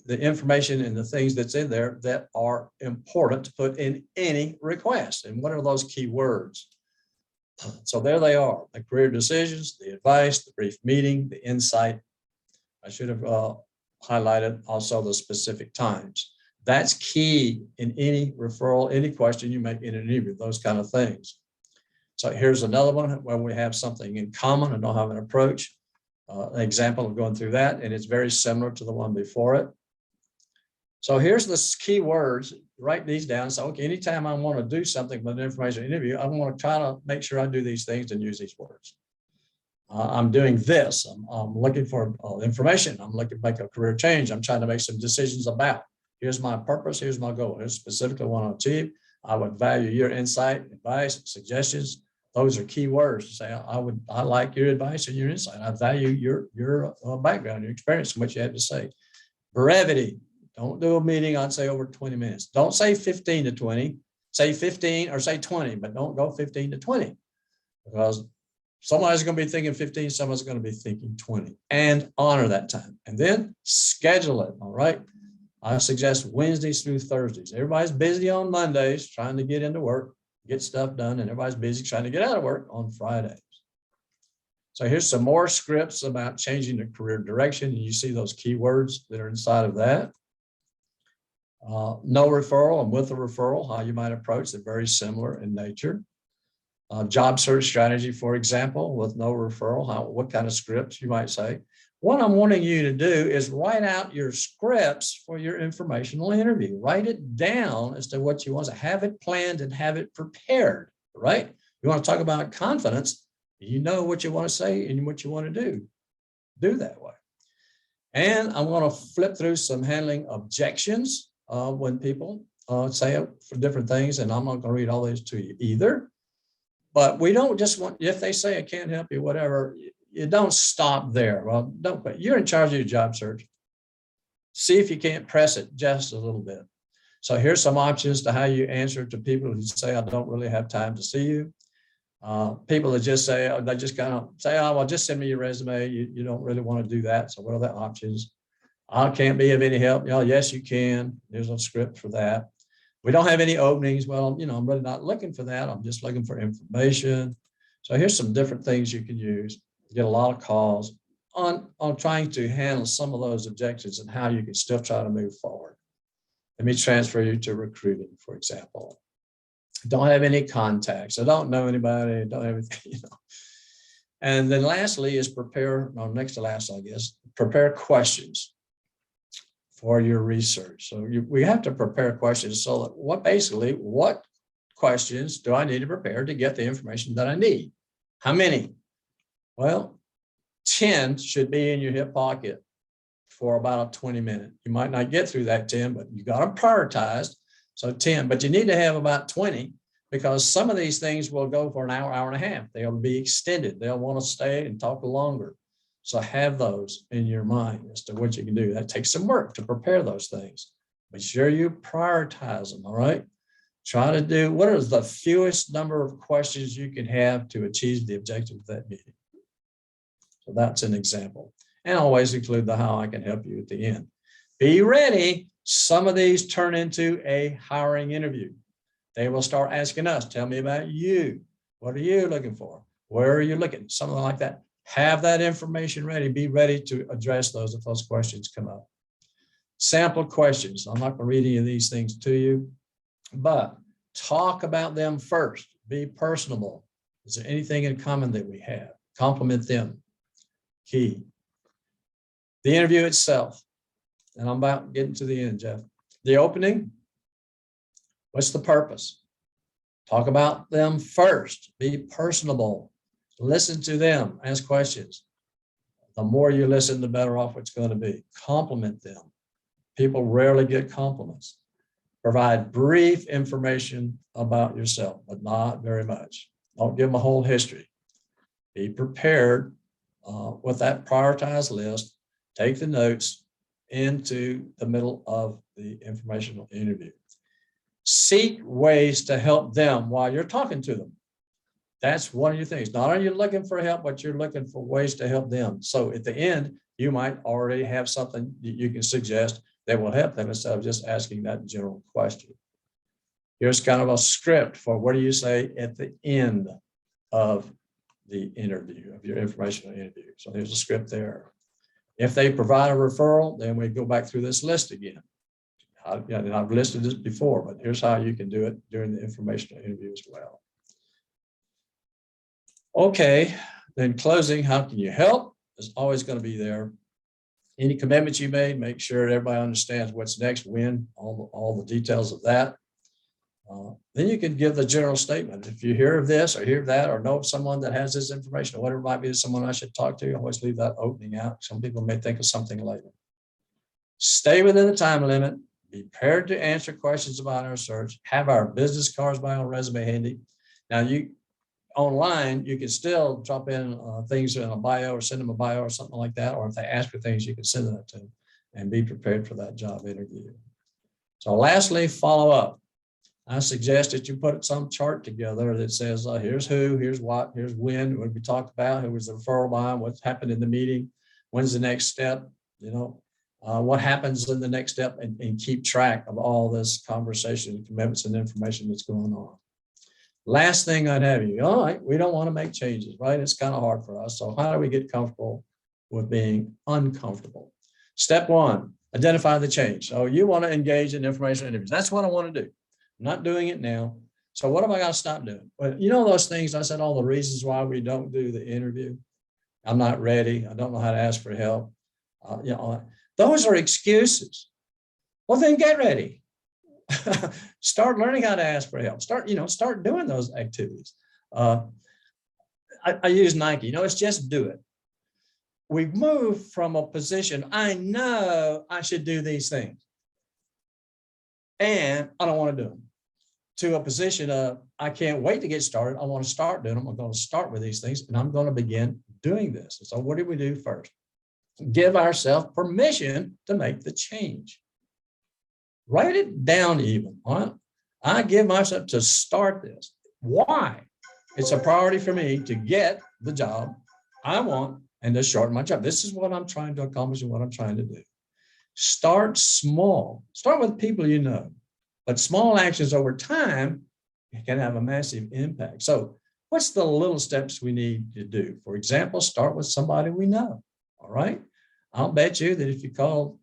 information and the things that's in there that are important to put in any request? And what are those key words? So there they are: the career decisions, the advice, the brief meeting, the insight. I should have highlighted also the specific times. That's key in any referral, any question you make in an interview, those kind of things. So here's another one where we have something in common and don't have an approach. An example of going through that, and it's very similar to the one before it. So here's the key words. Write these down. So, okay, anytime I want to do something with an information interview, I want to try to make sure I do these things and use these words. I'm doing this. I'm looking for information. I'm looking to make a career change. I'm trying to make some decisions about. Here's my purpose. Here's my goal. Here's specifically what I want to achieve. I would value your insight, advice, suggestions. Those are key words to say, I like your advice and your insight. I value your background, your experience, and what you had to say. Brevity. Don't do a meeting on, say, over 20 minutes. Don't say 15 to 20. Say 15 or say 20, but don't go 15 to 20, because somebody's going to be thinking 15, someone's going to be thinking 20, and honor that time. And then schedule it. All right. I suggest Wednesdays through Thursdays. Everybody's busy on Mondays trying to get into work, get stuff done, and everybody's busy trying to get out of work on Fridays. So here's some more scripts about changing the career direction. And you see those keywords that are inside of that. No referral and with a referral, how you might approach it, very similar in nature. Job search strategy, for example, with no referral, what kind of scripts you might say. What I'm wanting you to do is write out your scripts for your informational interview. Write it down as to what you want to have it planned and have it prepared, right? You want to talk about confidence, you know what you want to say and what you want to do. Do that way. And I'm going to flip through some handling objections when people say for different things, and I'm not going to read all these to you either. But we don't just want, if they say I can't help you, whatever, you don't stop there. Well, don't quit. You're in charge of your job search. See if you can't press it just a little bit. So here's some options to how you answer to people who say, I don't really have time to see you. People that just say, they just kind of say, oh, well, just send me your resume. You don't really want to do that. So what are the options? I can't be of any help. Yes, you can. There's a script for that. We don't have any openings. Well, I'm really not looking for that. I'm just looking for information. So here's some different things you can use. Get a lot of calls on trying to handle some of those objections and how you can still try to move forward. Let me transfer you to recruiting, for example. Don't have any contacts. I don't know anybody. Don't have anything, And then lastly is next to last, I guess, prepare questions for your research. So we have to prepare questions so that what questions do I need to prepare to get the information that I need? How many? Well, 10 should be in your hip pocket. for about a 20-minute. You might not get through that 10, but you got to prioritize. So 10, but you need to have about 20 because some of these things will go for an hour, hour and a half. They'll be extended. They'll want to stay and talk longer. So have those in your mind as to what you can do. That takes some work to prepare those things. Be sure you prioritize them, all right? Try to do, what is the fewest number of questions you can have to achieve the objective of that meeting? So that's an example. And always include the how I can help you at the end. Be ready. Some of these turn into a hiring interview. They will start asking us, tell me about you. What are you looking for? Where are you looking? Something like that. Have that information ready. Be ready to address those if those questions come up. Sample questions. I'm not going to read any of these things to you, but talk about them first. Be personable. Is there anything in common that we have? Compliment them. Key. The interview itself. And I'm about getting to the end, Jeff. The opening. What's the purpose? Talk about them first. Be personable. Listen to them. Ask questions. The more you listen, the better off it's going to be. Compliment them. People rarely get compliments. Provide brief information about yourself, but not very much. Don't give them a whole history. Be prepared with that prioritized list. Take the notes into the middle of the informational interview. Seek ways to help them while you're talking to them. That's one of your things. Not only are you looking for help, but you're looking for ways to help them. So at the end, you might already have something that you can suggest that will help them instead of just asking that general question. Here's kind of a script for what do you say at the end of the interview, of your informational interview. So there's a script there. If they provide a referral, then we go back through this list again. I've listed this before, but here's how you can do it during the informational interview as well. Okay, then closing, how can you help? Is always going to be there. Any commitments you made, make sure everybody understands what's next, when, all the details of that. Then you can give the general statement. If you hear of this or hear of that or know of someone that has this information or whatever it might be, someone I should talk to, always leave that opening out. Some people may think of something later. Stay within the time limit. Be prepared to answer questions about our search. Have our business cards by our resume handy. Now online, you can still drop in things in a bio or send them a bio or something like that. Or if they ask for things, you can send that to them and be prepared for that job interview. So lastly, follow up. I suggest that you put some chart together that says, here's who, here's what, here's when, what we talked about, who was the referral by, what's happened in the meeting, when's the next step, what happens in the next step, and keep track of all this conversation, commitments, and information that's going on. Last thing I'd have you, all right, we don't want to make changes, right? It's kind of hard for us. So how do we get comfortable with being uncomfortable? Step one, identify the change. So you want to engage in information interviews. That's what I want to do. I'm not doing it now. So what have I got to stop doing? Well, those things I said, all the reasons why we don't do the interview. I'm not ready. I don't know how to ask for help. Those are excuses. Well, then get ready. Start learning how to ask for help. Start doing those activities. I use Nike. It's just do it. We've moved from a position, I know I should do these things, and I don't want to do them, to a position of, I can't wait to get started. I want to start doing them. I'm going to start with these things, and I'm going to begin doing this. So what do we do first? Give ourselves permission to make the change. Write it down even. All right? I give myself to start this. Why? It's a priority for me to get the job I want and to shorten my job. This is what I'm trying to accomplish and what I'm trying to do. Start small. Start with people you know. But small actions over time can have a massive impact. So what's the little steps we need to do? For example, start with somebody we know. All right. I'll bet you that if you call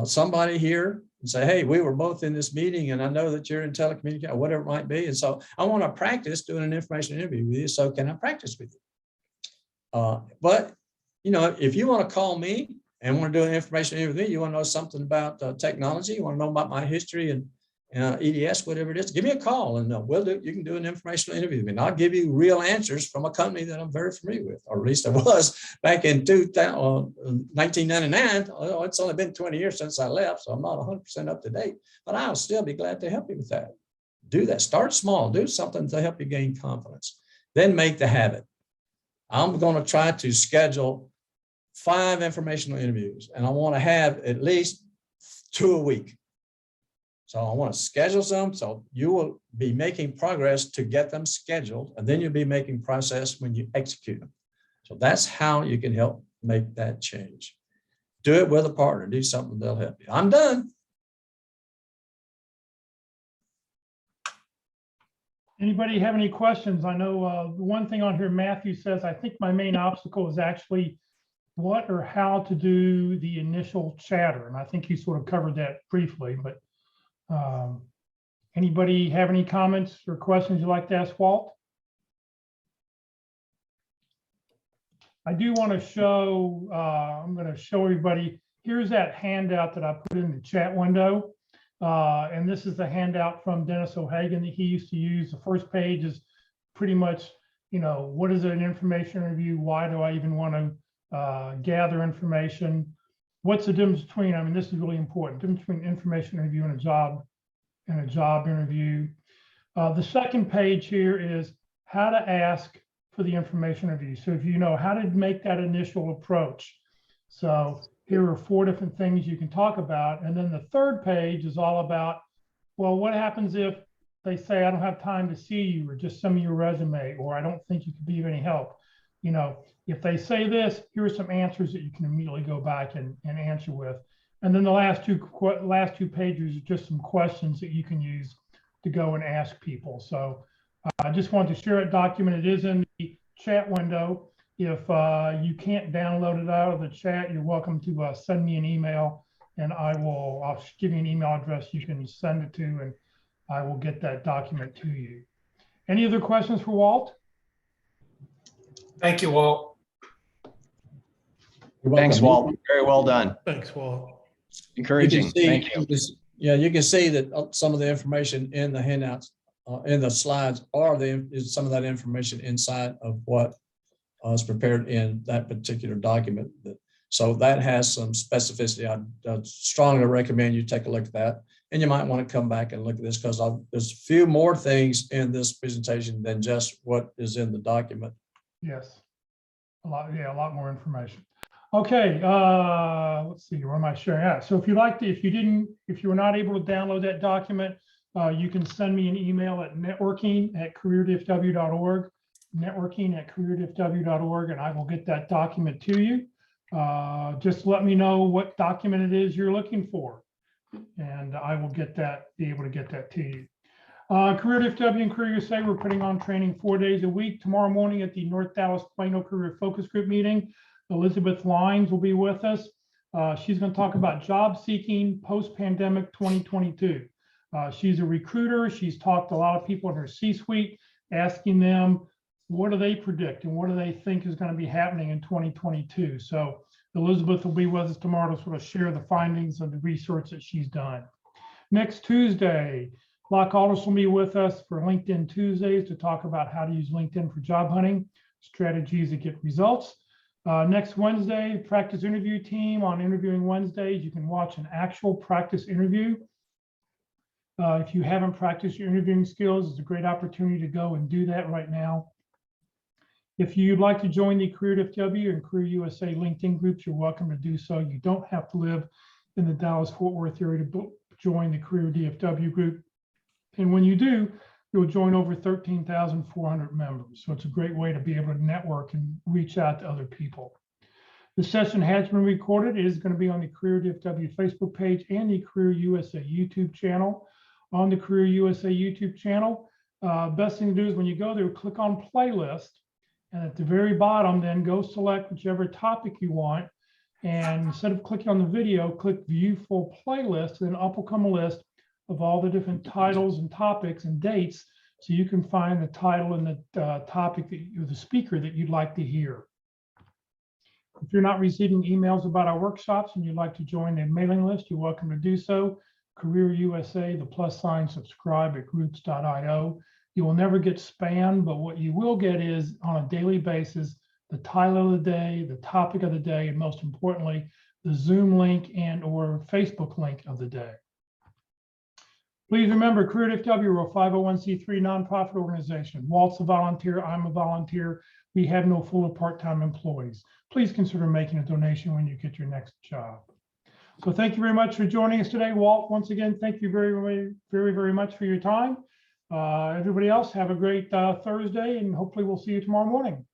somebody here and say, hey, we were both in this meeting and I know that you're in telecommunications, whatever it might be. And so I want to practice doing an information interview with you. So can I practice with you? But, if you want to call me and want to do an information interview with me, you want to know something about technology, you want to know about my history and EDS, whatever it is, give me a call and you can do an informational interview with me. And I'll give you real answers from a company that I'm very familiar with, or at least I was back in 1999. It's only been 20 years since I left, so I'm not 100% up to date, but I'll still be glad to help you with that. Do that. Start small. Do something to help you gain confidence. Then make the habit. I'm going to try to schedule 5 informational interviews, and I want to have at least 2 a week. So I want to schedule some, so you will be making progress to get them scheduled, and then you'll be making progress when you execute them. So that's how you can help make that change. Do it with a partner. Do something that'll help you. I'm done. Anybody have any questions? I know the one thing on here, Matthew says, I think my main obstacle is actually what or how to do the initial chatter. And I think you sort of covered that briefly, but anybody have any comments or questions you'd like to ask Walt? I do want to show, I'm going to show everybody, here's that handout that I put in the chat window. And this is the handout from Dennis O'Hagan that he used to use. The first page is pretty much, what is an information review? Why do I even want to gather information? What's the difference between, this is really important, difference between information review and a job interview. The second page here is how to ask for the information review. So if you know how to make that initial approach. So here are 4 different things you can talk about. And then the third page is all about, well, what happens if they say, I don't have time to see you, or just send me your resume, or I don't think you could be of any help. If they say this, here are some answers that you can immediately go back and answer with. And then the last two pages are just some questions that you can use to go and ask people. So I just wanted to share a document. It is in the chat window. If you can't download it out of the chat, you're welcome to send me an email, and I'll give you an email address you can send it to, and I will get that document to you. Any other questions for Walt? Thank you, Walt. Thanks, Walt. Very well done. Thanks, Walt. Encouraging. Thank you. Yeah, you can see that some of the information in the handouts, in the slides, is some of that information inside of what is prepared in that particular document. So that has some specificity. I'd strongly recommend you take a look at that. And you might want to come back and look at this, because there's a few more things in this presentation than just what is in the document. Yes, a lot more information. Okay, let's see, where am I sharing at? So if you were not able to download that document, you can send me an email at networking@careerdfw.org, networking@careerdfw.org, and I will get that document to you. Just let me know what document it is you're looking for, and I will be able to get that to you. Career DFW and Career USA, we're putting on training 4 days a week. Tomorrow morning at the North Dallas Plano Career Focus Group meeting, Elizabeth Lyons will be with us. She's going to talk about job seeking post-pandemic 2022. She's a recruiter. She's talked to a lot of people in her C-suite, asking them, what do they predict and what do they think is going to be happening in 2022? So Elizabeth will be with us tomorrow to sort of share the findings of the research that she's done. Next Tuesday, Locke Aldous will be with us for LinkedIn Tuesdays to talk about how to use LinkedIn for job hunting, strategies to get results. Next Wednesday, practice interview team on Interviewing Wednesdays. You can watch an actual practice interview. If you haven't practiced your interviewing skills, it's a great opportunity to go and do that right now. If you'd like to join the Career DFW and Career USA LinkedIn groups, you're welcome to do so. You don't have to live in the Dallas-Fort Worth area to join the Career DFW group. And when you do, you'll join over 13,400 members. So it's a great way to be able to network and reach out to other people. The session has been recorded. It is going to be on the Career DFW Facebook page and the Career USA YouTube channel. On the Career USA YouTube channel, best thing to do is when you go there, click on playlist. And at the very bottom, then go select whichever topic you want. And instead of clicking on the video, click View Full Playlist. And then up will come a list of all the different titles and topics and dates, so you can find the title and the topic or the speaker that you'd like to hear. If you're not receiving emails about our workshops and you'd like to join the mailing list, you're welcome to do so. Career USA, the +, subscribe at groups.io. You will never get spam, but what you will get is on a daily basis, the title of the day, the topic of the day, and most importantly, the Zoom link and or Facebook link of the day. Please remember, Career DFW, we're a 501c3 nonprofit organization. Walt's a volunteer, I'm a volunteer. We have no full or part-time employees. Please consider making a donation when you get your next job. So thank you very much for joining us today. Walt, once again, thank you very much for your time. Everybody else, have a great Thursday, and hopefully we'll see you tomorrow morning.